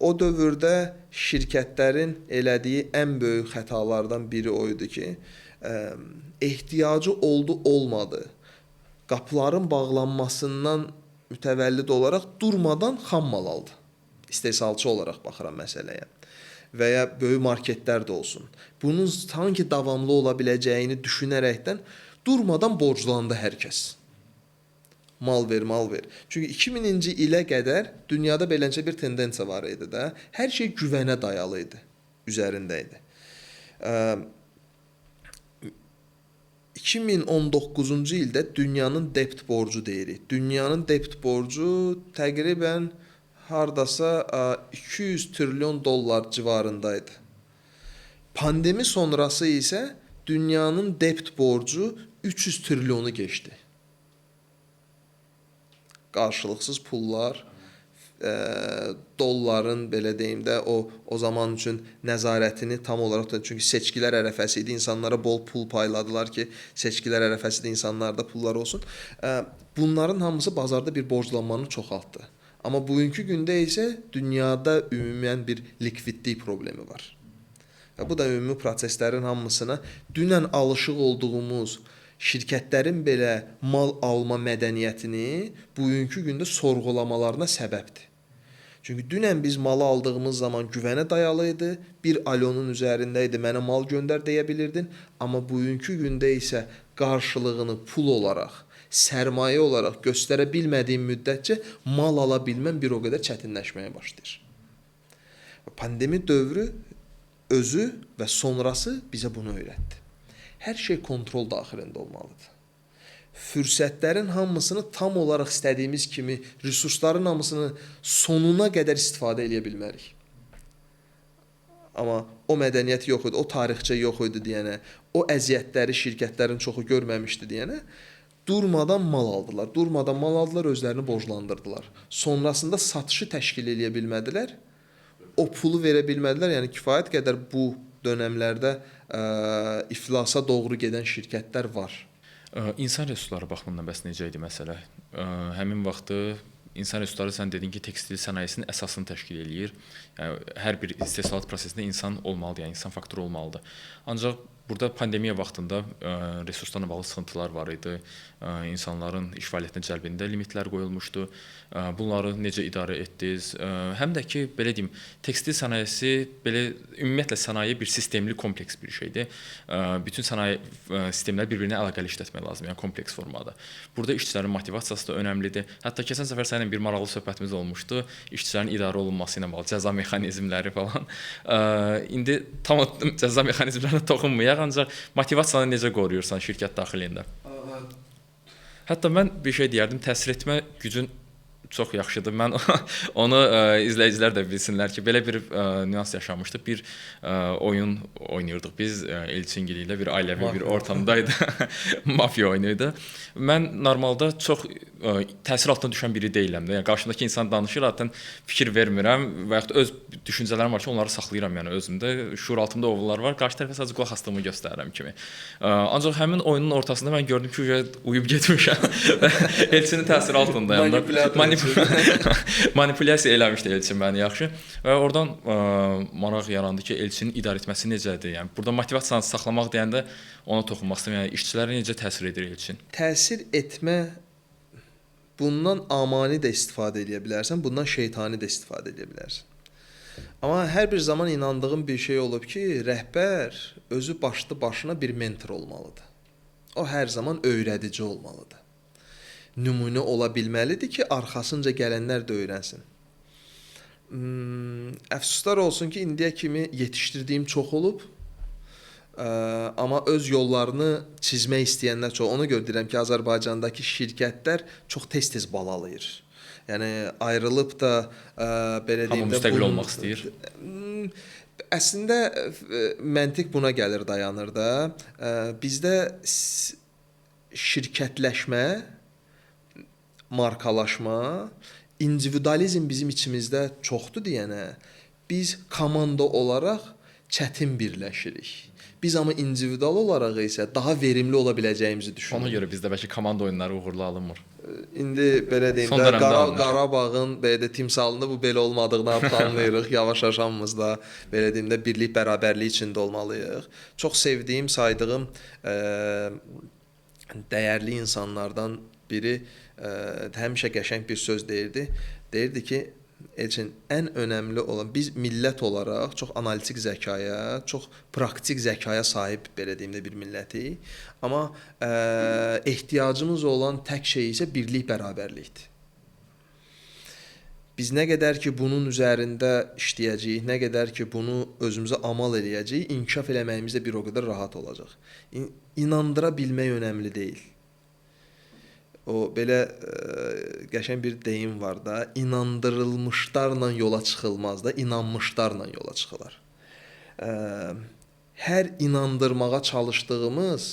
O dövrdə şirkətlərin elədiyi ən böyük xətalardan biri o idi ki, ehtiyacı olmadı. Qapıların bağlanmasından mütəvəllid olaraq durmadan xam mal aldı. İstehsalçı olaraq baxıram məsələyə. Və ya böyük marketlər də olsun. Bunun sanki davamlı ola biləcəyini düşünərəkdən durmadan borclandı hər kəs. Mal ver. Çünki 2000-ci ilə qədər dünyada beləncə bir tendensiya var idi də. Hər şey güvənə dayalı idi, üzərində idi. 2019-cu ildə dünyanın debt borcu deyirik. Dünyanın debt borcu təqribən hardasa 200 trilyon dollar civarındaydı. Pandemi sonrası isə dünyanın debt borcu 300 trilyonu keçdi. Qarşılıqsız pullar, dolların belə deyim də o zaman üçün nəzarətini tam olaraq da çünki seçkilər ərəfəsi idi, insanlara bol pul payladılar ki, seçkilər ərəfəsində insanlarda pullar olsun. Bunların hamısı bazarda bir borclanmanı çoxaltdı. Amma bugünkü gündə isə dünyada ümumən bir likvidlik problemi var. Və bu da ümumi proseslərin hamısına dünən alışıq olduğumuz şirkətlərin belə mal alma mədəniyyətini bugünkü gündə sorğulamalarına səbəbdir. Çünki dünən biz malı aldığımız zaman güvənə dayalı idi, bir alonun üzərində idi, mənə mal göndər deyə bilirdin, amma bugünkü gündə isə qarşılığını pul olaraq, sərmayə olaraq göstərə bilmədiyin müddətcə mal ala bilmən bir o qədər çətinləşməyə başlayır. Pandemi dövrü özü və sonrası bizə bunu öyrətdi. Hər şey kontrol daxilində olmalıdır. Fürsətlərin hamısını tam olaraq istədiyimiz kimi, resursların hamısını sonuna qədər istifadə edə bilmərik. Amma o mədəniyyət yox idi, o tarixçə yox idi deyənə, o əziyyətləri şirkətlərin çoxu görməmişdi deyənə, durmadan mal aldılar, özlərini borclandırdılar. Sonrasında satışı təşkil edə bilmədilər, o pulu verə bilmədilər, yəni kifayət qədər bu dönəmlərdə iflasa doğru gedən şirkətlər var. İnsan resursları baxımından bəs necə idi məsələ? Həmin vaxtı insan resursları sən dedin ki, tekstil sənayesinin əsasını təşkil eləyir. Yəni hər bir istehsalat prosesində insan olmalıdır, yəni insan faktoru olmalıdır. Ancaq burada pandemiya vaxtında resurslarla bağlı sıxıntılar var idi. İnsanların iş fəaliyyətinə cəlbində limitlər qoyulmuşdu. Bunları necə idarə etdiniz? Həm də ki, belə deyim, tekstil sənayesi belə ümumiyyətlə sənaye bir sistemli, kompleks bir şeydir. Bütün sənaye sistemləri bir-birinə əlaqəli işlətmək lazımdır, yəni kompleks formada. Burada işçilərin motivasiyası da önəmlidir. Hətta keçən səfər səninlə bir maraqlı söhbətimiz olmuşdu. İşçilərin idarə olunması ilə bağlı cəza mexanizmləri falan. İndi tam cəza mexanizmlərinə toxunmayaq, ancaq motivasiyanı necə qoruyursan şirkət daxilində? Hətta mən bir şey deyərdim, təsir etmə gücün çox yaxşıdır. Mən onu izləyicilər də bilsinlər ki, belə bir nüans yaşamışdıq. Bir oyun oynayırdıq biz Elçingili ilə, bir ailəvi bir ortamdaydı. Mafiya oyunu idi. Mən normalda çox təsir altına düşən biri deyiləm də. Yəni qarşımdakı insan danışır, zaten fikir vermirəm və yaxud da öz düşüncələrim var ki, onları saxlayıram yəni özümdə. Şuur altımda oğullar var. Qarşı tərəfə sadəcə qulaq asdığımı göstərirəm kimi. Ancaq həmin oyunun ortasında mən gördüm ki, uyub getmişəm. Elçinin təsiri altındayam. Manipulyasiya eləmişdi Elçin məni yaxşı və oradan maraq yarandı ki, Elçinin idarə etməsi necədir? Yəni burada motivasiyanı saxlamaq deyəndə ona toxunmaq istəyirəm. Yəni işçilərə necə təsir edir Elçin? Təsir etmə bundan amani də istifadə edə bilərsən, bundan şeytani də istifadə edə bilərsən. Amma hər bir zaman inandığım bir şey olub ki, rəhbər özü başlı başına bir mentor olmalıdır. O hər zaman öyrədici olmalıdır. Nümunə ola bilməlidir ki, arxasınca gələnlər də öyrənsin. Əfsuslar olsun ki, indiyə kimi yetişdirdiyim çox olub. Amma öz yollarını çizmək istəyənlər çox. Ona görə deyirəm ki, Azərbaycandakı şirkətlər çox tez-tez balalayır. Yəni ayrılıb da belə deyim də müstəqil olmaq istəyir. Əslində məntiq buna gəlir, dayanır da. Bizdə şirkətləşmə, markalaşma, individualizm bizim içimizdə çoxdur deyənə, biz komanda olaraq çətin birləşirik. Biz amma individual olaraq isə daha verimli ola biləcəyimizi düşünürük. Ona görə bizdə bəlkə komanda oyunları uğurlu alınmır. İndi belə deyim də Qarabağın belə də timsalında bu belə olmadığını artıq anlayırıq. Yavaş-yavaş hamımız da belə deyim də birlik, bərabərlik içində olmalıyıq. Çox sevdiyim, saydığım dəyərli insanlardan biri həmişə qəşəng bir söz deyirdi. Deyirdi ki, Elçin, ən önəmli olan biz millət olaraq çox analitik zəkaya, çox praktik zəkaya sahib belə deyim də bir millətik. Amma ehtiyacımız olan tək şey isə birlik, bərabərlikdir. Biz nə qədər ki bunun üzərində işləyəcəyik, nə qədər ki bunu özümüzə amal eləyəcəyik, inkişaf eləməyimiz də bir o qədər rahat olacaq. İnandıra bilmək önəmli deyil. O belə qəşəng bir deyim var da, inandırılmışlarla yola çıxılmaz da, inanmışlarla yola çıxılar. Hər inandırmağa çalışdığımız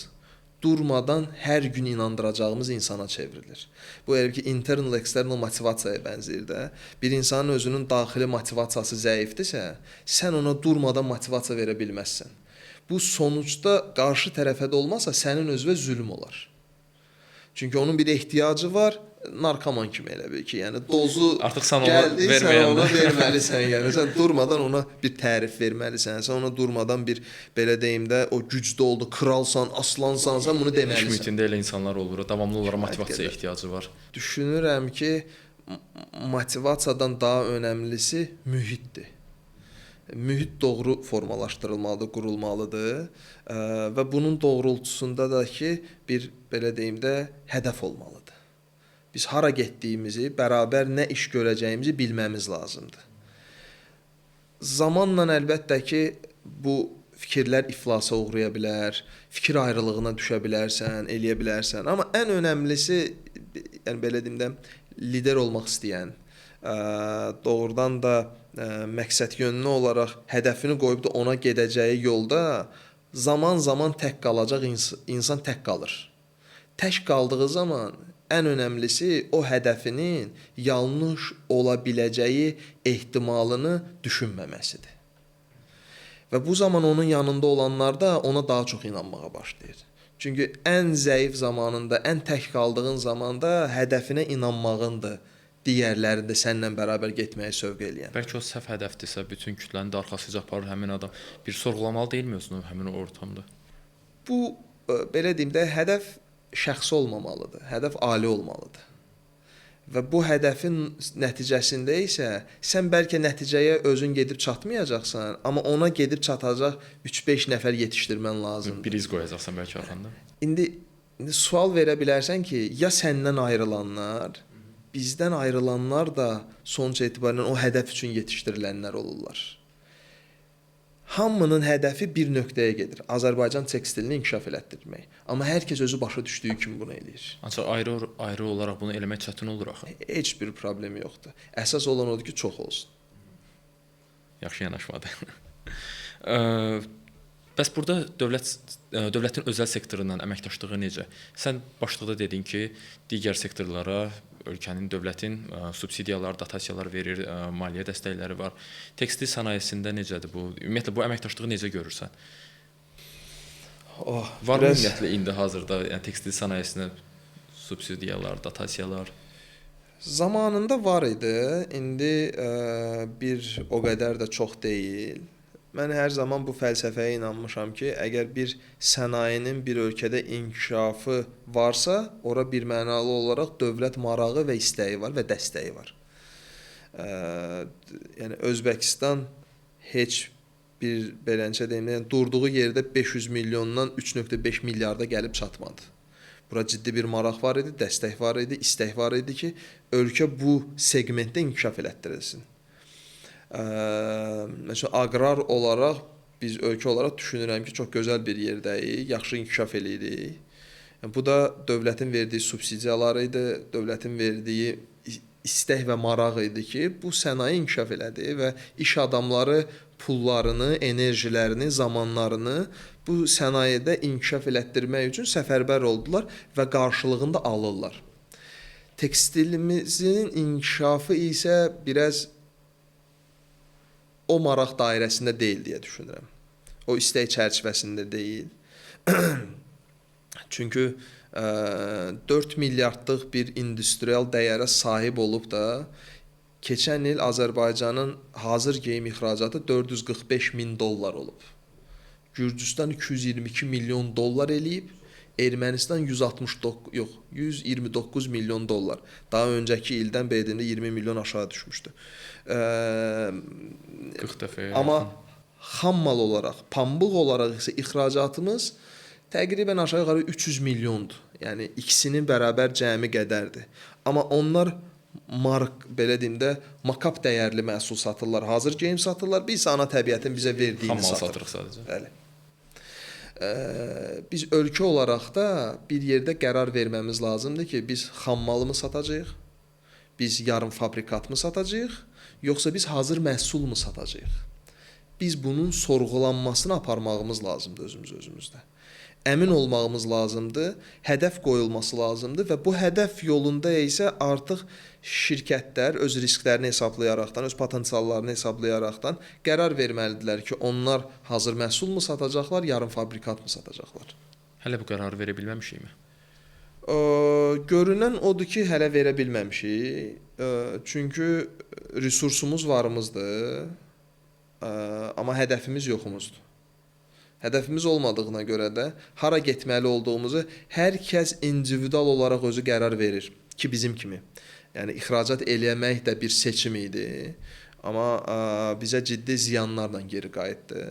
durmadan hər gün inandıracağımız insana çevrilir. Bu elə ki internal external motivasiyaya bənzəyir də. Bir insanın özünün daxili motivasiyası zəifdirsə, sən ona durmadan motivasiya verə bilməzsən. Bu sonuçda qarşı tərəfə də olmasa sənin özünə zülm olar. Çünki onun bir ehtiyacı var, narkoman kimi elə bil ki, yəni dozu artıq sən ona verməlisən, yəni sən durmadan ona bir tərif verməlisən, sən ona durmadan bir belə deyim də o güclü oldu, kralsan, aslansan, sən bunu deməlisən. İş mühitində elə insanlar olur, davamlı olaraq motivasiyaya ehtiyacı var. Düşünürəm ki, motivasiyadan daha önəmlisi mühitdir. Mühit doğru formalaşdırılmalıdır, qurulmalıdır və bunun doğrultusunda da ki, bir belə deyim də hədəf olmalıdır. Biz hara getdiyimizi, bərabər nə iş görəcəyimizi bilməmiz lazımdır. Zamanla əlbəttə ki, bu fikirlər iflasa uğraya bilər, fikir ayrılığına düşə bilərsən, eləyə bilərsən. Amma ən önəmlisi, yəni belə deyim də, lider olmaq istəyən, doğrudan da məqsədyönlü olaraq hədəfini qoyub da ona gedəcəyi yolda zaman-zaman tək qalacaq insan tək qalır. Tək qaldığı zaman ən önəmlisi o hədəfinin yanlış ola biləcəyi ehtimalını düşünməməsidir. Və bu zaman onun yanında olanlar da ona daha çox inanmağa başlayır. Çünki ən zəif zamanında, ən tək qaldığın zamanda hədəfinə inanmağındır digərlərində səninlə bərabər getməyə sövq eləyən. Bəlkə o səhv hədəfdirsə, bütün kütləni də arxasıca aparır həmin adam. Bir sorğulamalı deyilmi özünü həmin o ortamda? Bu, belə deyim də, hədəf şəxsi olmamalıdır, hədəf ali olmalıdır. Və bu hədəfin nəticəsində isə sən bəlkə nəticəyə özün gedib çatmayacaqsan, amma ona gedib çatacaq 3-5 nəfər yetişdirmən lazımdır. Bir iz qoyacaqsan bəlkə arxanda. İndi sual verə bilərsən ki, ya səndən ayrılanlar, bizdən ayrılanlar da sonuç etibarən o hədəf üçün yetişdirilənlər olurlar. Hamının hədəfi bir nöqtəyə gedir. Azərbaycan tekstilini inkişaf elətdirmək. Amma hər kəs özü başa düşdüyü kimi bunu eləyir. Ancaq ayrı olaraq bunu eləmək çətin olur axı. Heç bir problemi yoxdur. Əsas olan odur ki, çox olsun. Yaxşı yanaşmadı. Bəs burada dövlətin özəl sektorundan əməkdaşlığı necə? Sən başlıqda dedin ki, digər sektorlara ölkənin, dövlətin subsidiyalar, dotasiyalar verir, maliyyə dəstəkləri var. Tekstil sənayesində necədir bu? Ümumiyyətlə bu əməkdaşlığı necə görürsən? Var mı ümumiyyətlə indi hazırda yəni tekstil sənayesinə subsidiyalar, dotasiyalar? Zamanında var idi. İndi bir o qədər də çox deyil. Mən hər zaman bu fəlsəfəyə inanmışam ki, əgər bir sənayenin bir ölkədə inkişafı varsa, ora birmənalı olaraq dövlət marağı və istəyi var və dəstəyi var. Yəni Özbəkistan heç bir beləncə deyim, yəni durduğu yerdə 500 milyondan 3.5 milyarda gəlib çatmadı. Bura ciddi bir maraq var idi, dəstək var idi, istək var idi ki, ölkə bu segmentdə inkişaf elətdirilsin. Məsələn, aqrar olaraq biz ölkə olaraq düşünürəm ki, çox gözəl bir yerdəyik, yaxşı inkişaf eləyirik. Yəni, bu da dövlətin verdiyi subsidiyalar idi, dövlətin verdiyi istək və maraq idi ki, bu sənaye inkişaf elədi və iş adamları pullarını, enerjilərini, zamanlarını bu sənayedə inkişaf elətdirmək üçün səfərbər oldular və qarşılığında alırlar. Tekstilimizin inkişafı isə biraz o maraq dairəsində deyil deyə düşünürəm. O istək çərçivəsində deyil. Çünki 4 milyardlıq bir industrial dəyərə sahib olub da, keçən il Azərbaycanın hazır geyim ixracatı 445 min dollar olub. Gürcüstan 222 milyon dollar eləyib, Ermənistan 129 milyon dollar. Daha öncəki ildən bədəndə 20 milyon aşağı düşmüşdü. 40 dəfə. Amma xam mal olaraq, pambıq olaraq isə ixracatımız təqribən aşağı-yuxarı 300 milyondur. Yəni ikisinin bərabər cəmi qədərdir. Amma onlar belə deyim də makap dəyərli məhsul satırlar, hazır geyim satırlar. Biz ana təbiətin bizə verdiyini satırıq sadəcə. Bəli. Biz ölkə olaraq da bir yerdə qərar verməmiz lazımdır ki, biz xam malımı satacağıq, biz yarım fabrikat mı satacağıq, yoxsa biz hazır məhsul mu satacağıq? Biz bunun sorğulanmasını aparmağımız lazımdır özümüzdə. Əmin olmağımız lazımdır, hədəf qoyulması lazımdır və bu hədəf yolunda isə artıq şirkətlər öz risklərini hesablayaraqdan, öz potensiallarını hesablayaraqdan qərar verməlidirlər ki, onlar hazır məhsul mu satacaqlar, yarım fabrikat mı satacaqlar? Hələ bu qərarı verə bilməmişikmi? Görünən odur ki, hələ verə bilməmişik. Çünki resursumuz varımızdır, amma hədəfimiz yoxumuzdur. Hədəfimiz olmadığına görə də hara getməli olduğumuzu hər kəs individual olaraq özü qərar verir ki, bizim kimi. Yəni ixracat eləmək də bir seçim idi, amma bizə ciddi ziyanlarla geri qayıtdı.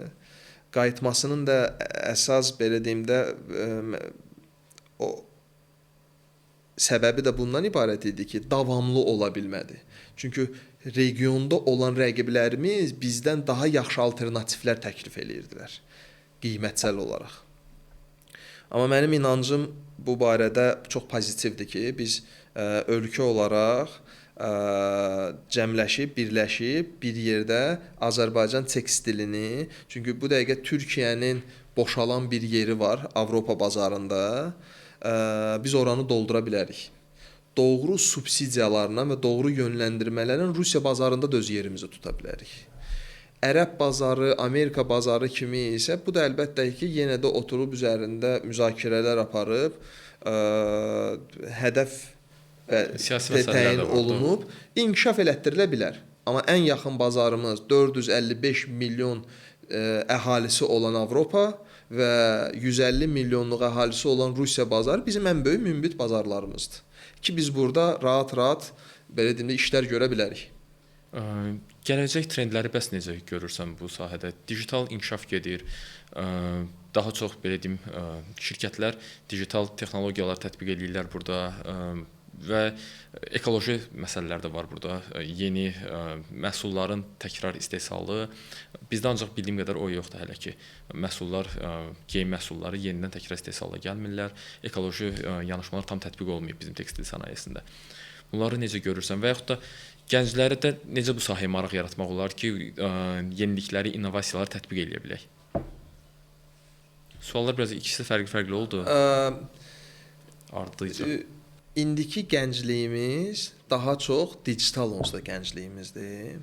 Qayıtmasının da əsas belə deyim də o səbəbi də bundan ibarət idi ki, davamlı ola bilmədi. Çünki regionda olan rəqiblərimiz bizdən daha yaxşı alternativlər təklif eləyirdilər qiymətcəl olaraq. Amma mənim inancım bu barədə çox pozitivdir ki, biz ölkə olaraq cəmləşib, birləşib bir yerdə Azərbaycan tekstilini, çünki bu dəqiqə Türkiyənin boşalan bir yeri var Avropa bazarında, biz oranı doldura bilərik. Doğru subsidiyalarla və doğru yönləndirmələrlə Rusiya bazarında da öz yerimizi tuta bilərik. Ərəb bazarı, Amerika bazarı kimi isə bu da əlbəttə ki, yenə də oturub üzərində müzakirələr aparıb, hədəf təyin olunub, inkişaf elətdirilə bilər. Amma ən yaxın bazarımız 455 milyon əhalisi olan Avropa və 150 milyonluq əhalisi olan Rusiya bazarı bizim ən böyük münbit bazarlarımızdır. Ki biz burada rahat-rahat belə deyim də işlər görə bilərik. Gələcək trendləri bəs necə görürsən bu sahədə? Digital inkişaf gedir. Daha çox belə deyim, şirkətlər digital texnologiyalar tətbiq edirlər burada və ekoloji məsələlər də var burada. Yeni məhsulların təkrar istehsalı. Bizdə ancaq bildiyim qədər o yoxdur hələ ki. Məhsullar, geyim məhsulları yenidən təkrar istehsala gəlmirlər. Ekoloji yanaşmalar tam tətbiq olmayıb bizim tekstil sənayesində. Bunları necə görürsən və yaxud da gənclərə də necə bu sahəyə maraq yaratmaq olar ki, yenilikləri, innovasiyaları tətbiq edə bilək? Suallar biraz ikisi fərqli oldu. Ardıcı. İndiki gəncliyimiz daha çox digital onsuz da gəncliyimizdir.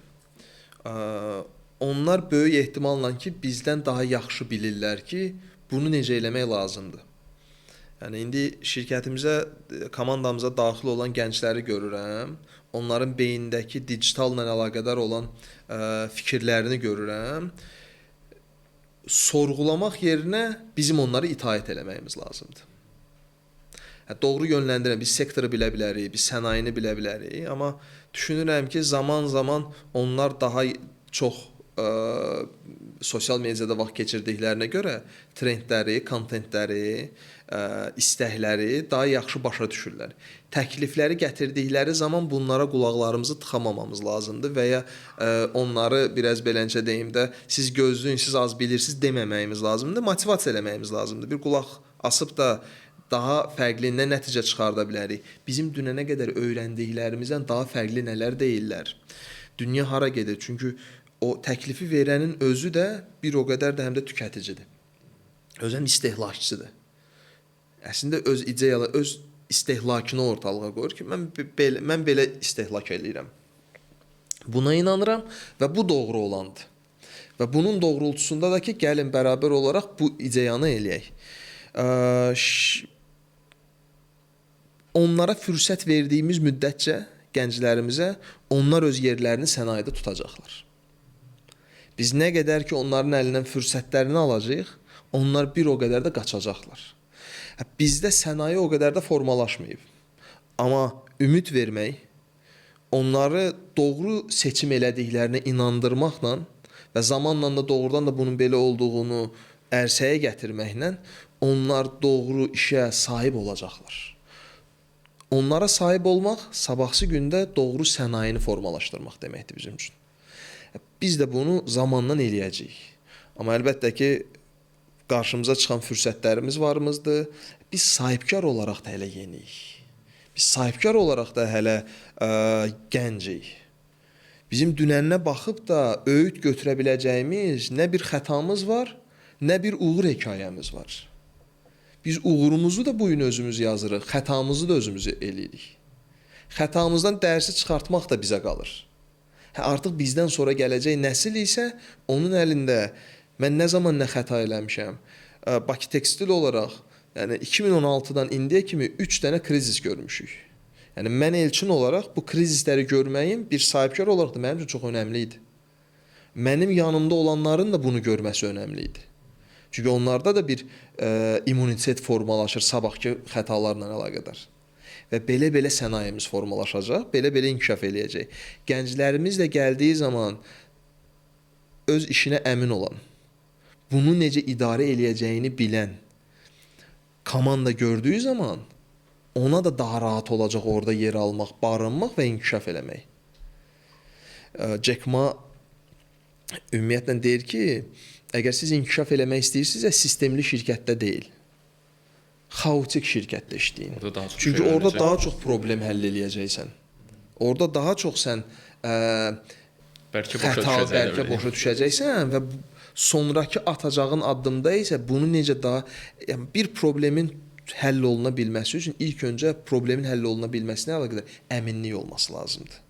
Onlar böyük ehtimalla ki, bizdən daha yaxşı bilirlər ki, bunu necə eləmək lazımdır. Yəni indi şirkətimizə, komandamıza daxil olan gəncləri görürəm. Onların beyindəki digitalla əlaqədar olan fikirlərini görürəm. sorğulamaq yerinə bizim onları itaət eləməyimiz lazımdır. Doğru yönləndirən biz sektoru bilə bilərik, biz sənayeni bilə bilərik, amma düşünürəm ki, zaman-zaman onlar daha çox sosial mediada vaxt keçirdiklərinə görə trendləri, kontentləri, istəkləri daha yaxşı başa düşürlər. Təklifləri gətirdikləri zaman bunlara qulaqlarımızı tıxamamamız lazımdır və ya onları biraz beləncə deyim də, siz gözləyin, siz az bilirsiniz deməməyimiz lazımdır, motivasiya eləməyimiz lazımdır. Bir qulaq asıb da daha fərqli nə nəticə çıxarda bilərik? Bizim dünənə qədər öyrəndiklərimizdən daha fərqli nələr deyirlər? Dünya hara gedir? Çünki o təklifi verənin özü də bir o qədər də həm də tükəticidir. Özün istehlakçıdır. Əslində öz ideyalı, öz istehlakını ortalığa qoyur ki, mən belə istehlak eləyirəm. Buna inanıram və bu doğru olandır. Və bunun doğrultusunda da ki, gəlin bərabər olaraq bu ideyanı eləyək. Onlara fürsət verdiyimiz müddətcə gənclərimizə onlar öz yerlərini sənayedə tutacaqlar. Biz nə qədər ki onların əlindən fürsətlərini alacağıq, onlar bir o qədər də qaçacaqlar. Bizdə sənaye o qədər də formalaşmayıb. Amma ümid vermək, onları doğru seçim elədiklərinə inandırmaqla və zamanla da doğrudan da bunun belə olduğunu ərsəyə gətirməklə onlar doğru işə sahib olacaqlar. Onlara sahib olmaq sabahsı gündə doğru sənayeni formalaşdırmaq deməkdir bizim üçün. Biz də bunu zamanla eləyəcəyik. Amma əlbəttə ki, qarşımıza çıxan fürsətlərimiz varımızdır. Biz sahibkar olaraq da hələ yeniyik. Biz sahibkar olaraq da hələ gəncik. Bizim dünəninə baxıb da öğüt götürə biləcəyimiz nə bir xətamız var, nə bir uğur hekayəmiz var. Biz uğurumuzu da bu gün özümüz yazırıq, xətamızı da özümüz eləyirik. Xətamızdan dərsi çıxartmaq da bizə qalır. Artıq bizdən sonra gələcək nəsil isə onun əlində mən nə zaman nə xəta eləmişəm. Bakı Tekstil olaraq, yəni 2016-dan indiyə kimi 3 dənə krizis görmüşük. Yəni mən elçin olaraq bu krizisləri görməyim bir sahibkar olaraq da mənim üçün çox önəmli idi. Mənim yanımda olanların da bunu görməsi önəmli idi. Çünki onlarda da bir immunitet formalaşır sabahki xətalarla əlaqədar. Və belə-belə sənayemiz formalaşacaq, belə-belə inkişaf eləyəcək. Gənclərimiz də gəldiyi zaman öz işinə əmin olan, bunu necə idarə eləyəcəyini bilən komanda gördüyü zaman ona da daha rahat olacaq orada yer almaq, barınmaq və inkişaf eləmək. Jack Ma ümumiyyətlə deyir ki, əgər siz inkişaf eləmək istəyirsinizsə, sistemli şirkətdə deyil, xaotik şirkətdə işləyin. Çünki orada daha çox problem həll eləyəcəksən. Orada daha çox sən bəlkə boşa düşəcəksən və sonrakı atacağın addımda isə bunu necə daha bir problemin həll oluna bilməsi üçün ilk öncə problemin həll oluna bilməsinə əlaqədar əminlik olması lazımdır.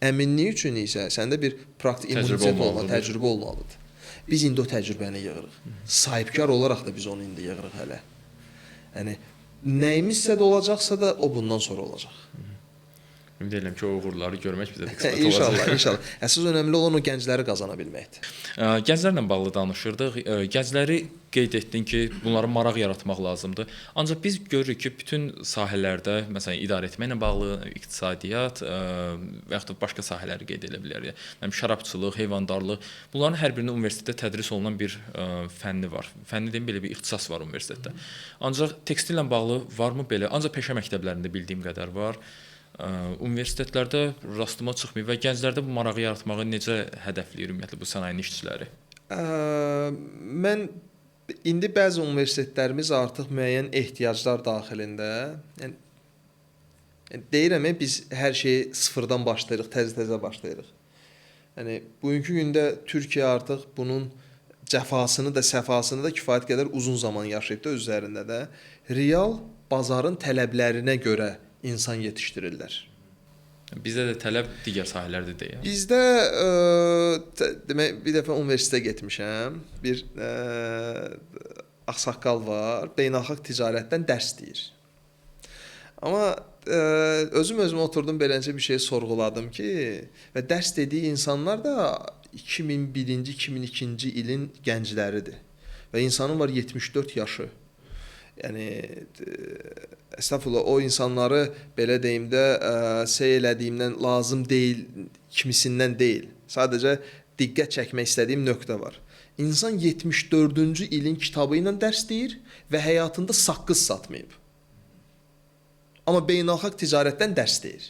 Əminlik üçün isə səndə bir praktik immunitet olmalı, təcrübə olmalıdır. Biz indi o təcrübəni yığırıq. Sahibkar olaraq da biz onu indi yığırıq hələ. Yəni nəyimizsə də olacaqsa da o bundan sonra olacaq. Ümid edirəm ki, o uğurları görmək bizə də qismət olacaq. İnşallah, inşallah. Əsas önəmli olan o gəncləri qazana bilməkdir. Gənclərlə bağlı danışırdıq. Gəncləri qeyd etdin ki, bunlara maraq yaratmaq lazımdır. Ancaq biz görürük ki, bütün sahələrdə, məsələn, idarə etməklə bağlı iqtisadiyyat və yaxud da başqa sahələri qeyd edə bilərik. Yəni şərabçılıq, heyvandarlıq, bunların hər birində universitetdə tədris olunan bir fənni var. Fənni deyim, belə bir ixtisas var universitetdə. Ancaq tekstillə bağlı varmı belə? Ancaq peşə məktəblərində bildiyim qədər var. Universitetlərdə rastıma çıxmır və gənclərdə bu marağı yaratmağı necə hədəfləyir ümumiyyətlə bu sənayenin işçiləri? Mən indi bəzi universitetlərimiz artıq müəyyən ehtiyaclar daxilində, yəni deyirəm biz hər şeyi sıfırdan başlayırıq, təzə-təzə başlayırıq. Yəni bugünkü gündə Türkiyə artıq bunun cəfasını da, səfasını da kifayət qədər uzun zaman yaşayıb da öz üzərində də real bazarın tələblərinə görə insan yetişdirirlər. Bizdə də tələb digər sahələrdə deyil. Bizdə demək bir dəfə universitetə getmişəm. Bir ağsaqqal var, beynəlxalq ticarətdən dərs deyir. Amma özümə oturdum beləcə bir şey sorğuladım ki, və dərs dediyi insanlar da 2001-ci, 2002-ci ilin gəncləridir. və insanın var 74 yaşı. Yəni estağfurullah, o insanları belə deyim də sey elədiyimdən lazım deyil, kimisindən deyil. Sadəcə diqqət çəkmək istədiyim nöqtə var. İnsan 74-cü ilin kitabı ilə dərs deyir və həyatında saqqız satmayıb. Amma beynəlxalq ticarətdən dərs deyir.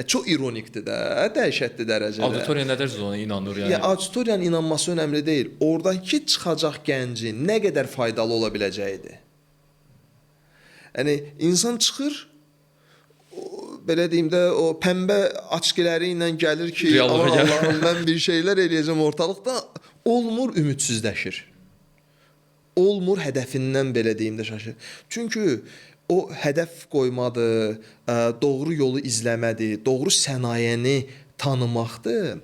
Çox ironikdir də, dəhşətli dərəcədə. Auditoriya nə dərəcədə ona inanır yəni? Auditoriyanın inanması önəmli deyil. Oradakı çıxacaq gəncin nə qədər faydalı ola biləcəyidir. Yəni insan çıxır, belə deyim də, o pəmbə açqiləri ilə gəlir ki, Allahım, mən bir şeylər eləyəcəm ortalıqda, olmur, ümidsizləşir. Olmur, hədəfindən belə deyim də şaşır. Çünki o hədəf qoymadır, doğru yolu izləmədir, doğru sənayeni tanımaqdır.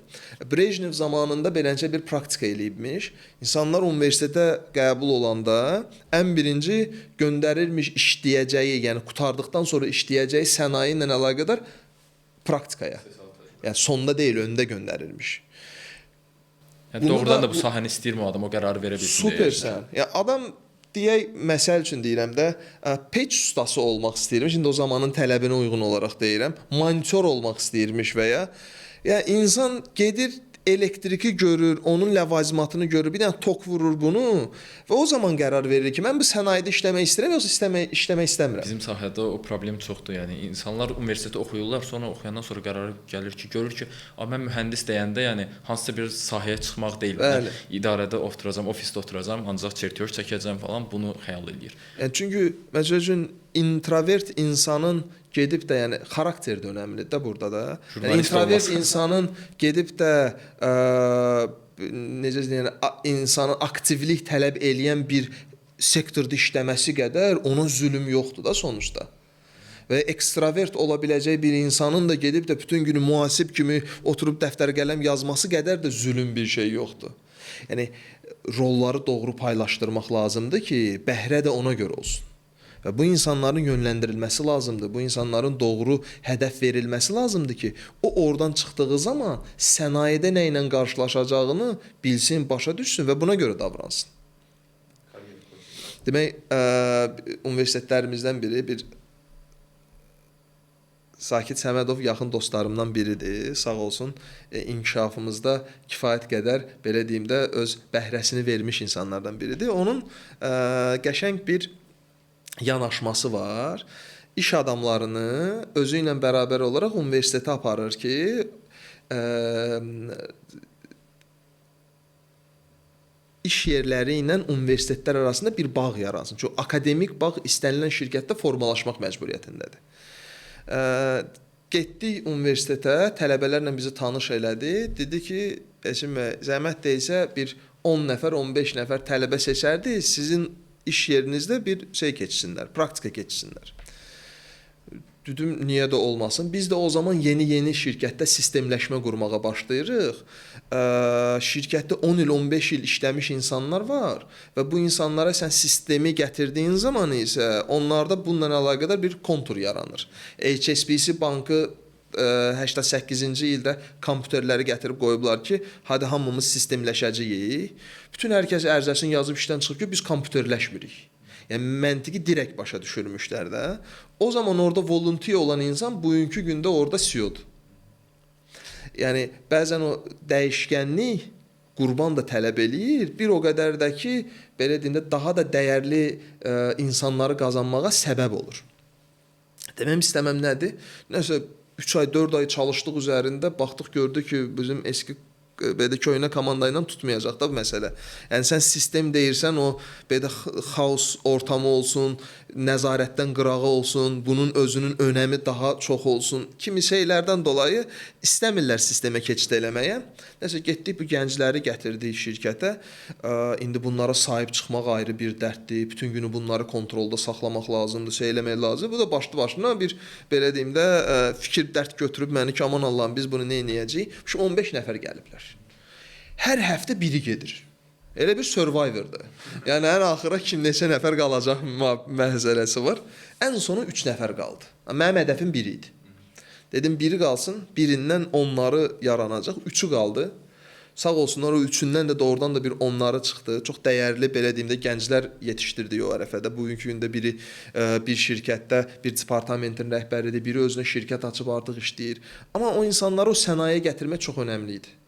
Brejnev zamanında beləcə bir praktika eləyibmiş. İnsanlar universitetə qəbul olanda ən birinci göndərilmiş işləyəcəyi, yəni qurtardıqdan sonra işləyəcəyi sənaye ilə əlaqədar praktikaya. Yəni sonda deyil, öndə göndərilmiş. Yəni doğrudan da bu sahəni istəyirmi o adam, o qərarı verə bilsin. Supersən. Yəni adam deyək, məsəl üçün deyirəm də, peç ustası olmaq istəyirmiş. İndi o zamanın tələbinə uyğun olaraq deyirəm. Monitör olmaq istəyirmiş və ya insan gedir, elektriki görür, onun ləvazimatını görür, bir dənə tok vurur bunu və o zaman qərar verir ki, mən bu sənayedə işləmək istəyirəm, yoxsa işləmək istəmirəm. Bizim sahədə o problem çoxdur. Yəni insanlar universitetdə oxuyurlar, sonra oxuyandan sonra qərar gəlir ki, görür ki, mən mühəndis deyəndə, yəni hansısa bir sahəyə çıxmaq deyil. Mən idarədə oturacağam, ofisdə oturacağam, ancaq çertyoş çəkəcəm falan, bunu xəyal edir. Yəni çünki məsəl üçün introvert insanın gedib də, yəni xarakter də önəmlidir də burada da. Yəni introvert insanın gedib də necə deyirəm, insanın aktivlik tələb eləyən bir sektorda işləməsi qədər ona zülm yoxdur da sonuçta. Və ekstravert ola biləcək bir insanın da gedib də bütün günü mühasib kimi oturub dəftər qələm yazması qədər də zülm bir şey yoxdur. Yəni rolları doğru paylaşdırmaq lazımdır ki, bəhrə də ona görə olsun. Və bu insanların yönləndirilməsi lazımdır. Bu insanların doğru hədəf verilməsi lazımdır ki, o oradan çıxdığı zaman sənayedə nə ilə qarşılaşacağını bilsin, başa düşsün və buna görə davransın. Demək, universitetlərimizdən biri bir Sakit Səmədov yaxın dostlarımdan biridir. Sağ olsun, inkişafımızda kifayət qədər, belə deyim də, öz bəhrəsini vermiş insanlardan biridir. Onun qəşəng bir yanaşması var. İş adamlarını özü ilə bərabər olaraq universitetə aparır ki, iş yerləri ilə universitetlər arasında bir bağ yaransın. Çünki akademik bağ istənilən şirkətdə formalaşmaq məcburiyyətindədir. Getdik universitetə, tələbələrlə bizi tanış elədi. Dedi ki, zəhmət deyilsə bir 10 nəfər, 15 nəfər tələbə seçərdi, sizin iş yerinizdə bir şey keçsinlər, praktika keçsinlər. Dedim, niyə də olmasın? Biz də o zaman yeni şirkətdə sistemləşmə qurmağa başlayırıq. Şirkətdə 10 il, 15 il işləmiş insanlar var və bu insanlara sən sistemi gətirdiyin zaman isə onlarda bununla əlaqədar bir kontur yaranır. HSBC bankı 88-ci ildə kompüterləri gətirib qoyublar ki, hadi hamımız sistemləşəcəyik. Bütün hər kəs ərizəsini yazıb işdən çıxıb ki, biz kompüterləşmirik. Yəni məntiqi direkt başa düşürmüşlər də. O zaman orada volunteer olan insan bugünkü gündə orada CEO-dur. Yəni bəzən o dəyişkənlik qurban da tələb eləyir. Bir o qədər də ki, belə deyim də, daha da dəyərli insanları qazanmağa səbəb olur. Deməm istəməm nədir? Nəsə 3 ay, 4 ay çalışdıq üzərində, baxdıq, gördük ki, bizim eski belə köhnə komanda ilə tutmayacaq da bu məsələ. Yəni sən sistem deyirsən, o belə xaos ortamı olsun, nəzarətdən qırağı olsun, bunun özünün önəmi daha çox olsun. Kimi şeylərdən dolayı istəmirlər sistemə keçid eləməyə. Nəsə getdik, bu gəncləri gətirdik şirkətə. İndi bunlara sahib çıxmaq ayrı bir dərddir. Bütün günü bunları kontrolda saxlamaq lazımdır, şey eləmək lazımdır. Bu da başlı başına bir, belə deyim də, fikir dərd götürüb məni ki, aman Allahım, biz bunu nə edəcəyik? Şu 15 nəfər gəliblər. Hər həftə biri gedir. Elə bir Survivor'dır. Yəni ən axıra kim neçə nəfər qalacaq məsələsi var. Ən sonu 3 nəfər qaldı. Mənim hədəfim biri idi. Dedim biri qalsın, birindən onları yaranacaq, 3'ü qaldı. Sağ olsunlar, o üçündən də doğrudan da bir onları çıxdı. Çox dəyərli, belə deyim də, gənclər yetişdirdik o ərəfədə. Bugünkü gündə biri bir şirkətdə bir departamentin rəhbəridir, biri özünə şirkət açıb artıq işləyir. Amma o insanları o sənayeyə gətirmək çox önəmli idi.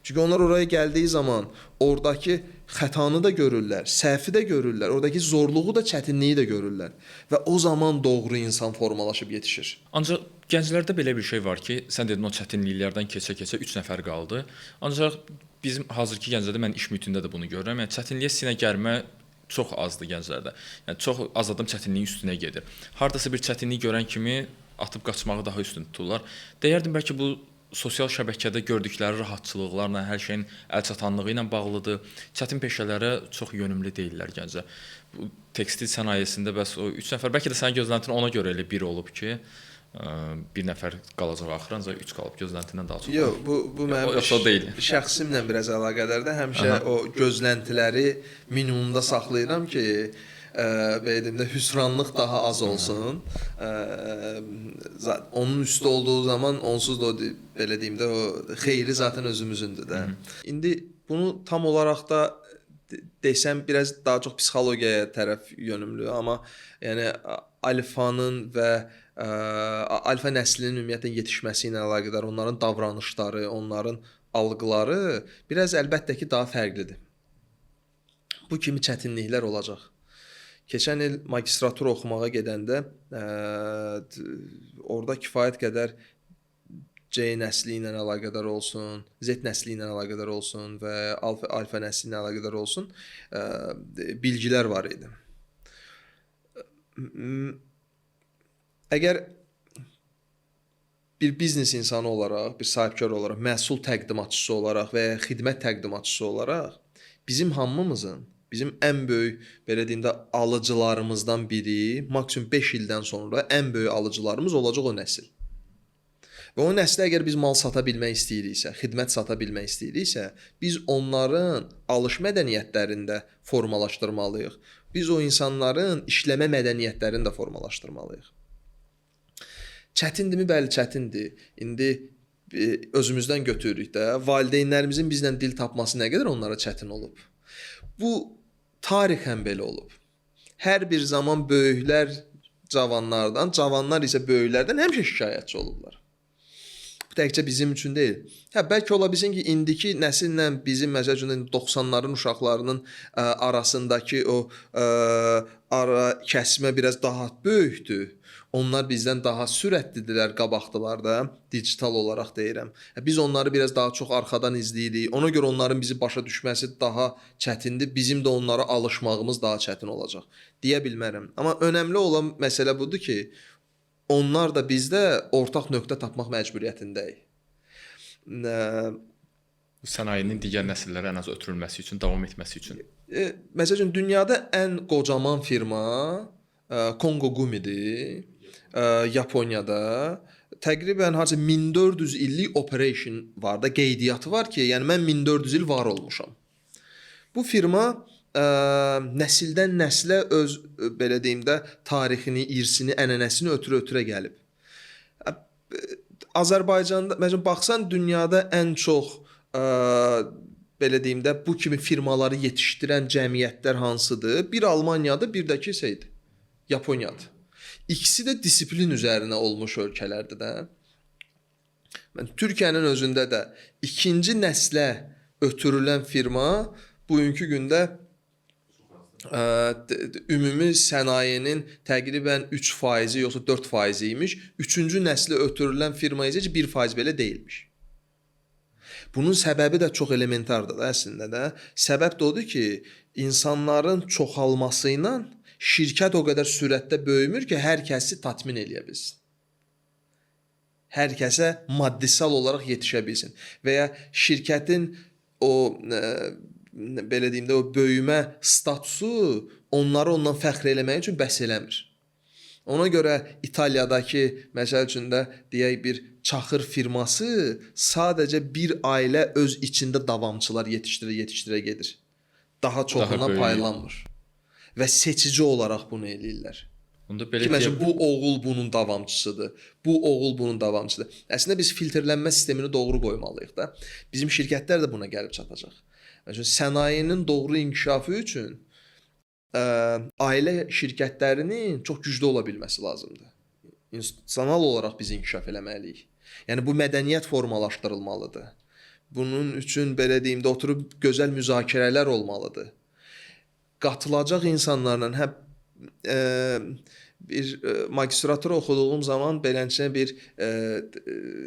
Çünki onlar oraya gəldiyi zaman oradakı xətanı da görürlər, səhvi də görürlər, oradakı zorluğu da, çətinliyi də görürlər və o zaman doğru insan formalaşıb yetişir. Ancaq gənclərdə belə bir şey var ki, sən dedin o çətinliklərdən keçə-keçə 3 nəfər qaldı. Ancaq bizim hazırki gənclərdə mən iş mühitində də bunu görürəm. Yəni çətinliyə sinə gərmə çox azdır gənclərdə. Yəni çox az adam çətinliyin üstünə gedir. Hardasa bir çətinlik görən kimi atıb qaçmağı daha üstün tuturlar. Deyərdim bəlkə bu sosial şəbəkədə gördükləri rahatçılıqlarla, hər şeyin əlçatanlığı ilə bağlıdır. Çətin peşələrə çox yönümlü deyillər gənclər. Bu tekstil sənayesində bəs o 3 nəfər, bəlkə də sənin gözləntin ona görə elə bir olub ki, bir nəfər qalacaq axırı, ancaq 3 qalıb, gözləntindən daha çox. Yox, bu mənim şəxsimlə biraz əlaqədardır. Həmişə o gözləntiləri minimumda saxlayıram ki, belə deyim də, hüsranlıq daha az olsun. Onun üstü olduğu zaman onsuz da belə deyim də, o xeyri zaten özümüzündür də. İndi bunu tam olaraq da desəm biraz daha çox psixologiyaya tərəf yönümlü, amma yəni alfanın və alfa nəslinin ümumiyyətlə yetişməsi ilə əlaqədar onların davranışları, onların algıları biraz əlbəttə ki daha fərqlidir. Bu kimi çətinliklər olacaq. Keçən il magistratura oxumağa gedəndə orada kifayət qədər C nəsli ilə əlaqədar olsun, Z nəsli ilə əlaqədar olsun və alfa nəsli ilə əlaqədar olsun bilgilər var idi. Əgər bir biznes insanı olaraq, bir sahibkar olaraq, məhsul təqdimatçısı olaraq və ya xidmət təqdimatçısı olaraq bizim hamımızın, bizim ən böyük, belə deyim də, alıcılarımızdan biri, maksimum 5 ildən sonra ən böyük alıcılarımız olacaq o nəsil. Və o nəslə əgər biz mal sata bilmək istəyiriksə, xidmət sata bilmək istəyiriksə, biz onların alış mədəniyyətlərində formalaşdırmalıyıq. Biz o insanların işləmə mədəniyyətlərini də formalaşdırmalıyıq. Çətindirmi? Bəli, çətindir. İndi özümüzdən götürürük də, valideynlərimizin bizlə dil tapması nə qədər onlara çətin olub. Bu tarixən belə olub. Hər bir zaman böyüklər cavanlardan, cavanlar isə böyüklərdən həmişə şikayətçi olublar. Bu təkcə bizim üçün deyil. Bəlkə ola bilsin ki, indiki nəsillə bizim məsələn 90-ların uşaqlarının arasındakı o ara kəsmə biraz daha böyükdür. Onlar bizdən daha sürətlidirlər, qabaqdılar da, digital olaraq deyirəm. Biz onları biraz daha çox arxadan izləyirik. Ona görə onların bizi başa düşməsi daha çətindir. Bizim də onlara alışmağımız daha çətin olacaq. Deyə bilmərəm. Amma önəmli olan məsələ budur ki, onlar da bizdə ortaq nöqtə tapmaq məcburiyyətindəyik. Sənayenin digər nəsillərə ən az ötürülməsi üçün, davam etməsi üçün. Məsələn, dünyada ən qocaman firma Kongo Gumidir. Yaponiyada təqribən harca 1400 illik operation var da, qeydiyyatı var ki, yəni mən 1400 il var olmuşam. Bu firma nəsildən nəslə öz, belə deyim də, tarixini, irsini, ənənəsini ötürə gəlib. Azərbaycanda, məsələn, baxsan dünyada ən çox, belə deyim də, bu kimi firmaları yetişdirən cəmiyyətlər hansıdır? Bir Almaniyadır, bir də ki, Yaponiyadır. İkisi də disiplin üzərinə olmuş ölkələrdir də. Türkiyənin özündə də ikinci nəslə ötürülən firma bugünkü gündə ümumi sənayenin təqribən 3% yoxsa 4% imiş. Üçüncü nəslə ötürülən firma isə 1% belə deyilmiş. Bunun səbəbi də çox elementardır da əslində də. Səbəb də odur ki, insanların çoxalması ilə şirkət o qədər sürətdə böyümür ki, hər kəsi tatmin eləyə bilsin. Hər kəsə maddisal olaraq yetişə bilsin. Və ya şirkətin o, belə deyim də, o böyümə statusu onları ondan fəxr eləmək üçün bəs eləmir. Ona görə İtaliyadakı, məsəl üçün də deyək bir çaxır firması sadəcə bir ailə öz içində davamçılar yetişdirə gedir. Daha çoxuna paylanmır. Və seçici olaraq bunu eləyirlər. Onda belə Ki, məsələn, deyə bu oğul bunun davamçısıdır. Bu oğul bunun davamçısıdır. Əslində biz filtrlənmə sistemini doğru qoymalıyıq da. Bizim şirkətlər də buna gəlib çatacaq. Məsələn, sənayenin doğru inkişafı üçün ailə şirkətlərinin çox güclü ola bilməsi lazımdır. İnsanal olaraq biz inkişaf eləməliyik. Yəni bu mədəniyyət formalaşdırılmalıdır. Bunun üçün belə deyim də oturub gözəl müzakirələr olmalıdır. Qatılacaq insanlarla bir magistratura oxuduğum zaman beləncə bir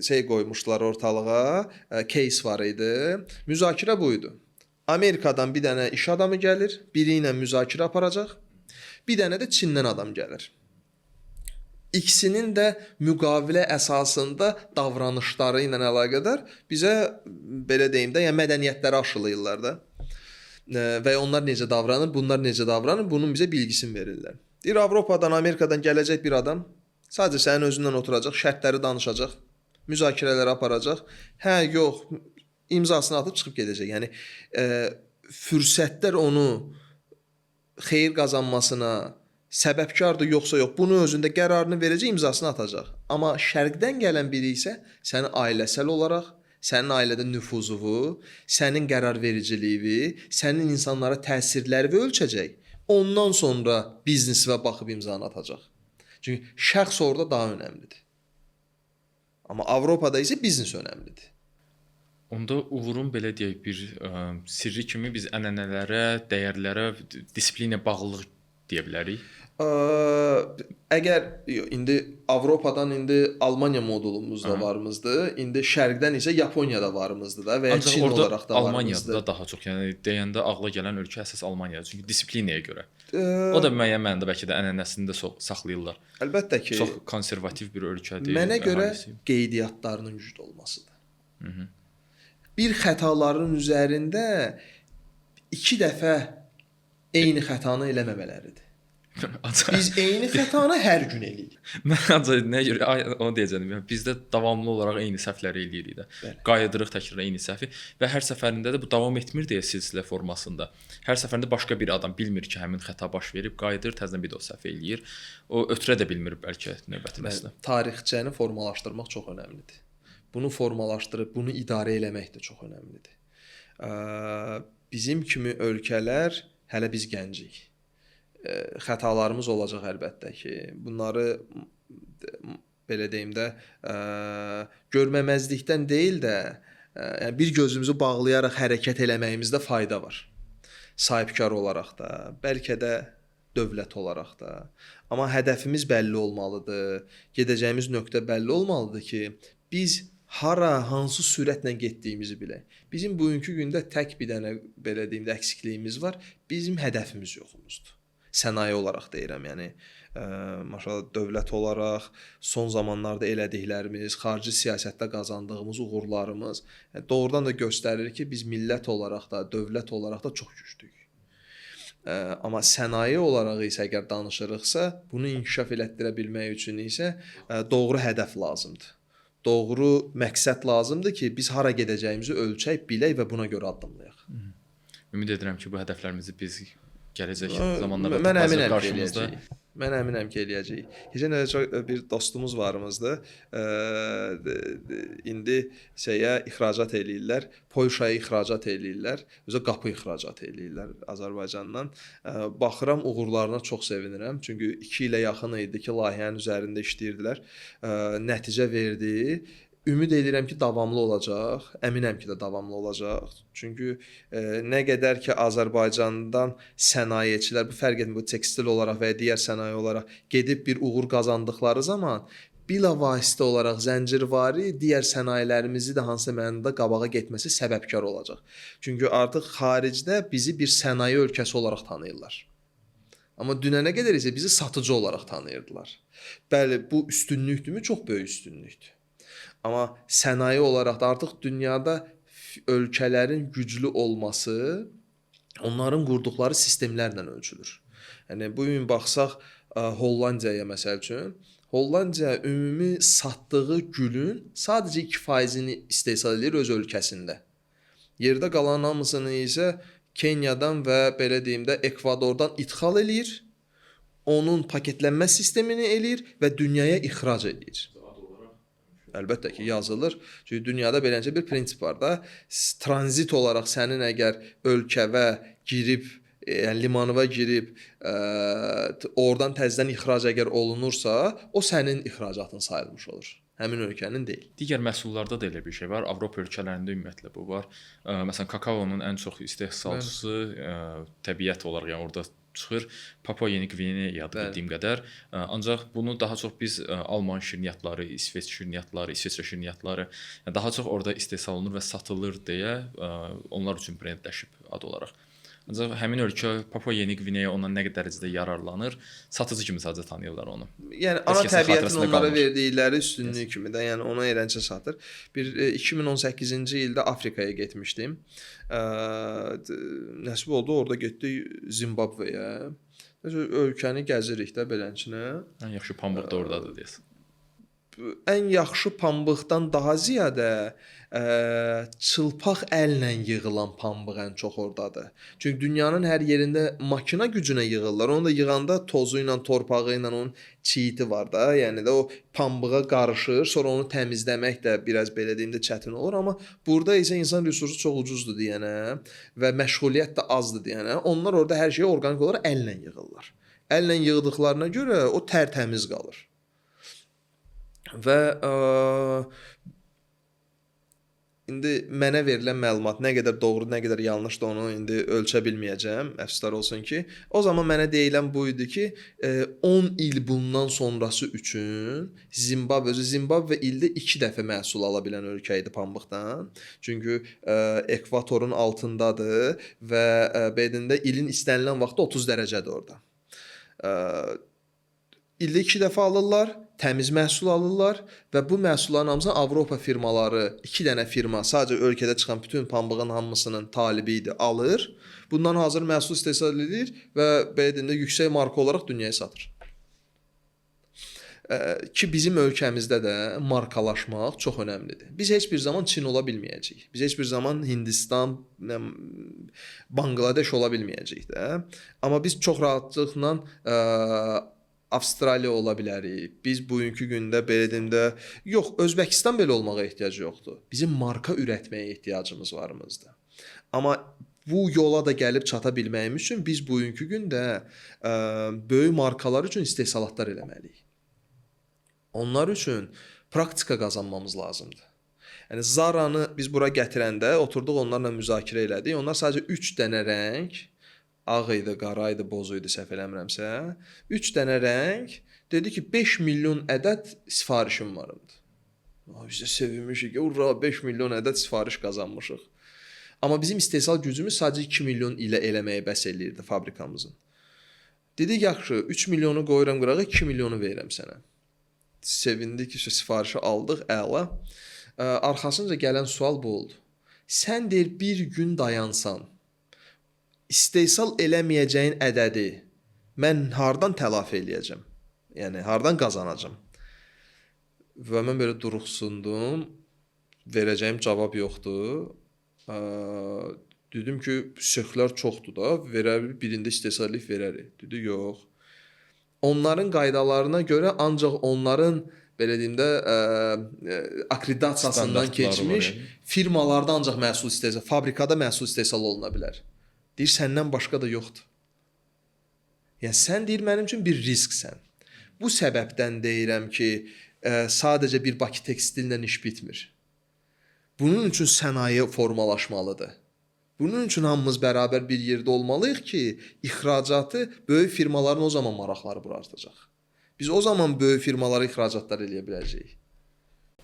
şey qoymuşdular ortalığa, case var idi. Müzakirə bu idi. Amerikadan bir dənə iş adamı gəlir, biri ilə müzakirə aparacaq. Bir dənə də Çindən adam gəlir. İkisinin də müqavilə əsasında davranışları ilə əlaqədar bizə belə deyim də, yəni mədəniyyətləri aşılayırlar da. Və onlar necə davranır, bunlar necə davranır, bunun bizə bilgisini verirlər. Deyir, Avropadan, Amerikadan gələcək bir adam sadəcə sənin özündən oturacaq, şərtləri danışacaq, müzakirələri aparacaq. Hə, yox, imzasını atıb çıxıb gedəcək. Yəni fürsətlər onu xeyir qazanmasına səbəbkardır yoxsa yox, bunu özündə qərarını verəcək, imzasını atacaq. Amma şərqdən gələn biri isə səni ailəsəl olaraq, sənin ailədə nüfuzuvu, sənin qərar vericiliyi, sənin insanlara təsirləri ölçəcək. Ondan sonra biznesinə baxıb imzanı atacaq. Çünki şəxs orada daha önəmlidir. Amma Avropada isə biznes önəmlidir. Onda uğurun belə deyək bir sirri kimi biz ənənələrə, dəyərlərə, disiplinə bağlılıq deyə bilərik. Əgər indi Avropadan indi Almaniya modulumuzda varımızdır. İndi şərqdən isə Yaponiyada varımızdır da və ya Çin olaraq da varımızdır. Almaniyada da daha çox, yəni deyəndə ağla gələn ölkə əsas Almaniyadır. Çünki disiplinəyə görə. O da müəyyən mənada bəlkə də ənənəsini də saxlayırlar. Əlbəttə ki, çox konservativ bir ölkədir. Mənə görə qeydiyyatlarının güclü olmasıdır. Bir xətaların üzərində 2 dəfə eyni xətanı eləməmələridir. Biz eyni xətanı hər gün eləyirik. Mən ancaq nəyə görə onu deyəcəm. Yəni bizdə davamlı olaraq eyni səhvləri eləyirik də. Qayıdırıq təkrar eyni səhvi və hər səfərində də bu davam etmir deyə silsilə formasında. Hər səfərində başqa bir adam bilmir ki, həmin xəta baş verib, qayıdır, təzədən bir də o səhv eləyir. O ötürə də bilmir bəlkə növbəti məsələ. Tarixçəni formalaşdırmaq çox önəmlidir. Bunu formalaşdırıb, bunu idarə eləmək də çox önəmlidir. Bizim kimi ölkələr hələ biz gəncik. Xətalarımız olacaq əlbəttə ki. Bunları belə deyim də görməməzlikdən deyil də bir gözümüzü bağlayaraq hərəkət eləməyimizdə fayda var. Sahibkar olaraq da, bəlkə də dövlət olaraq da. Amma hədəfimiz bəlli olmalıdır. Gedəcəyimiz nöqtə bəlli olmalıdır ki, biz hara, hansı sürətlə getdiyimizi bilək. Bizim bugünkü gündə tək bir dənə belə deyim də əksikliyimiz var. Bizim hədəfimiz yoxumuzdur. Sənaye olaraq deyirəm, yəni maşallah dövlət olaraq son zamanlarda elədiklərimiz, xarici siyasətdə qazandığımız uğurlarımız doğrudan da göstərir ki, biz millət olaraq da, dövlət olaraq da çox güclüyük. Amma sənaye olaraq isə əgər danışırıqsa, bunu inkişaf elətdirə bilmək üçün isə doğru hədəf lazımdır. Doğru məqsəd lazımdır ki, biz hara gedəcəyimizi ölçək, bilək və buna görə addımlayaq. Ümid edirəm ki, bu hədəflərimizi biz gələcək zamanlarda qarşımızda. Mən əminəm ki, eləyəcəyik. Keçən dəfə bir dostumuz varımızdı. İndi ixracat eləyirlər, Polşaya ixracat eləyirlər, özə qapı ixracat eləyirlər Azərbaycandan. Baxıram, uğurlarına çox sevinirəm. Çünki 2 ilə yaxın idi ki, layihənin üzərində işləyirdilər. Nəticə verdi. Ümid edirəm ki, davamlı olacaq. Əminəm ki də davamlı olacaq. Çünki nə qədər ki Azərbaycandan sənayeçilər, bu fərq etmir, bu tekstil olaraq və ya digər sənaye olaraq gedib bir uğur qazandıqları zaman bilavasitə olaraq zəncirvari digər sənayelərimizi də hansısa mənada qabağa getməsi səbəbkar olacaq. Çünki artıq xaricdə bizi bir sənaye ölkəsi olaraq tanıyırlar. Amma dünənə qədər isə bizi satıcı olaraq tanıyırdılar. Bəli, bu üstünlükdürmü? Çox böyük üstünlükdür. Amma sənaye olaraq da artıq dünyada ölkələrin güclü olması onların qurduqları sistemlərlə ölçülür. Yəni bu gün baxsaq Hollandiyaya məsəl üçün, Hollandiya ümumi satdığı gülün sadəcə 2%-ni istehsal edir öz ölkəsində. Yerdə qalan hamısını isə Kenyadan və belə deyim də Ekvadordan ixal eləyir. onun paketlənmə sistemini eləyir və dünyaya ixrac edir. Əlbəttə ki, yazılır. Çünki dünyada beləcə bir prinsip var da, tranzit olaraq sənin əgər ölkəvə girib, yəni limanıva girib, oradan təzədən ixrac əgər olunursa, o sənin ixracatın sayılmış olur. Həmin ölkənin deyil. Digər məhsullarda da elə bir şey var. Avropa ölkələrində ümumiyyətlə bu var. Məsələn, kakaonun ən çox istehsalçısı təbiət olaraq, yəni orada çıxır. Papua Yeni Qvineyadır bildiyim qədər. Ancaq bunu daha çox biz Alman şirniyyatları, İsveç şirniyyatları, İsveçrə şirniyyatları daha çox orada istehsal olunur və satılır deyə onlar üçün brendləşib ad olaraq. Ancaq həmin ölkə Papua Yeni Qvineya ondan nə qədər dərəcədə yararlanır, satıcı kimi sadəcə tanıyırlar onu. Yəni ana təbiətin onlara verdikləri üstünlük kimi də, yəni ona eləncə satır. Bir 2018-ci ildə Afrikaya getmişdim. Nəsib oldu, orada getdik Zimbabveyə. Ölkəni gəzirik də beləncə. Ən yaxşı pambıq da ordadır deyəsən. Ən yaxşı pambıqdan daha ziyadə çılpaq əllə yığılan pambıq ən çox ordadır. Çünki dünyanın hər yerində makina gücünə yığırlar. Onu da yığanda tozu ilə, torpağı ilə onun çiyti var da, yəni də o pambığa qarışır. Sonra onu təmizləmək də biraz belə deyim də çətin olur, amma burada isə insan resursu çox ucuzdur deyənə və məşğuliyyət də azdır deyənə. Onlar orada hər şeyi orqanik olaraq əllə yığırlar. Əllə yığdıqlarına görə o tərtəmiz qalır. Və indi mənə verilən məlumat nə qədər doğru, nə qədər yanlışdır, onu indi ölçə bilməyəcəm, əfsuslar olsun ki. O zaman mənə deyilən bu idi ki, 10 il bundan sonrası üçün Zimbabve ildə 2 dəfə məhsul ala bilən ölkə idi pambıqdan. Çünki ekvatorun altındadır və bedində ilin istənilən vaxtı 30 dərəcədir orada. İldə 2 dəfə alırlar, təmiz məhsul alırlar və bu məhsulların hamısını Avropa firmaları, 2 dənə firma, sadəcə ölkədə çıxan bütün pambığın hamısının talibi idi, alır. Bundan hazır məhsul istehsal edir və belə deyim də yüksək marka olaraq dünyaya satır. Ki bizim ölkəmizdə də markalaşmaq çox önəmlidir. Biz heç bir zaman Çin ola bilməyəcəyik. Biz heç bir zaman Hindistan, Bangladeş ola bilməyəcəyik də. Amma biz çox rahatlıqla Avstraliya ola bilərik. Biz bugünkü gündə belə deyim də, yox, Özbəkistan belə olmağa ehtiyac yoxdur. Bizim marka ürətməyə ehtiyacımız varımızdır. Amma bu yola da gəlib çata bilməyimiz üçün biz bugünkü gündə böyük markalar üçün istehsalatlar eləməliyik. Onlar üçün praktika qazanmamız lazımdır. Yəni Zara'nı biz bura gətirəndə oturduq onlarla müzakirə elədik. Onlar sadəcə 3 dənə rəng, ağ idi, qara idi, boz idi, səhv eləmirəmsə, 3 dənə rəng, dedi ki 5 milyon ədəd sifarişim varımdır. Biz də sevinmişik ki, ura 5 milyon ədəd sifariş qazanmışıq. Amma bizim istehsal gücümüz sadəcə 2 milyon ilə eləməyə bəs eləyirdi fabrikamızın. Dedik, yaxşı, 3 milyonu qoyuram qırağa, 2 milyonu verirəm sənə. Sevindik ki, sifarişi aldıq, əla. Arxasınca gələn sual bu oldu. Sən deyir, bir gün dayansan, istehsal eləməyəcəyin ədədi mən hardan tələfi eləyəcəm? Yəni, hardan qazanacam? Və mən belə duruxsundum, verəcəyim cavab yoxdur. Dedim ki, söxlər çoxdur da, verərik, birində istehsallik verərik. Dedi, yox. Onların qaydalarına görə ancaq onların belə deyim də akkreditasiyasından keçmiş firmalarda ancaq məhsul istehsal, fabrikada məhsul istehsal oluna bilər. Deyir, səndən başqa da yoxdur. Yəni, sən deyir, mənim üçün bir risksən. Bu səbəbdən deyirəm ki, sadəcə bir Bakı tekstillə iş bitmir. Bunun üçün sənaye formalaşmalıdır. Bunun üçün hamımız bərabər bir yerdə olmalıyıq ki, ixracatı böyük firmaların o zaman maraqları bura artacaq. Biz o zaman böyük firmalara ixracatlar eləyə biləcəyik.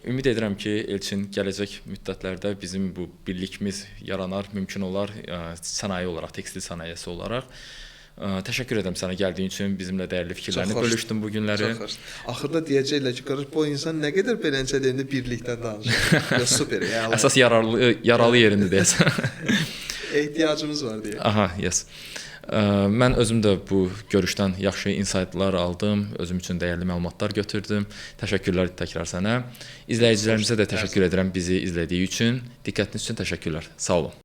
Ümid edirəm ki, Elçin gələcək müddətlərdə bizim bu birlikimiz yaranar, mümkün olar sənaye olaraq, tekstil sənayesi olaraq. Təşəkkür edirəm sənə gəldiyin üçün, bizimlə dəyərli fikirlərini bölüşdün bu günləri. Çox xoş. Axırda deyəcəklər ki, qardaş, bu insan nə qədər beləncə deyəndə birlikdən danışır. Super, yəni. Əsas yaralı yerində deyəsən. Ehtiyacımız var deyə. Aha, yes. Mən özüm də bu görüşdən yaxşı insightlar aldım, özüm üçün dəyərli məlumatlar götürdüm. Təşəkkürlər təkrar sənə. İzləyicilərimizə də təşəkkür edirəm bizi izlədiyi üçün. Diqqətiniz üçün təşəkkürlər. Sağ olun.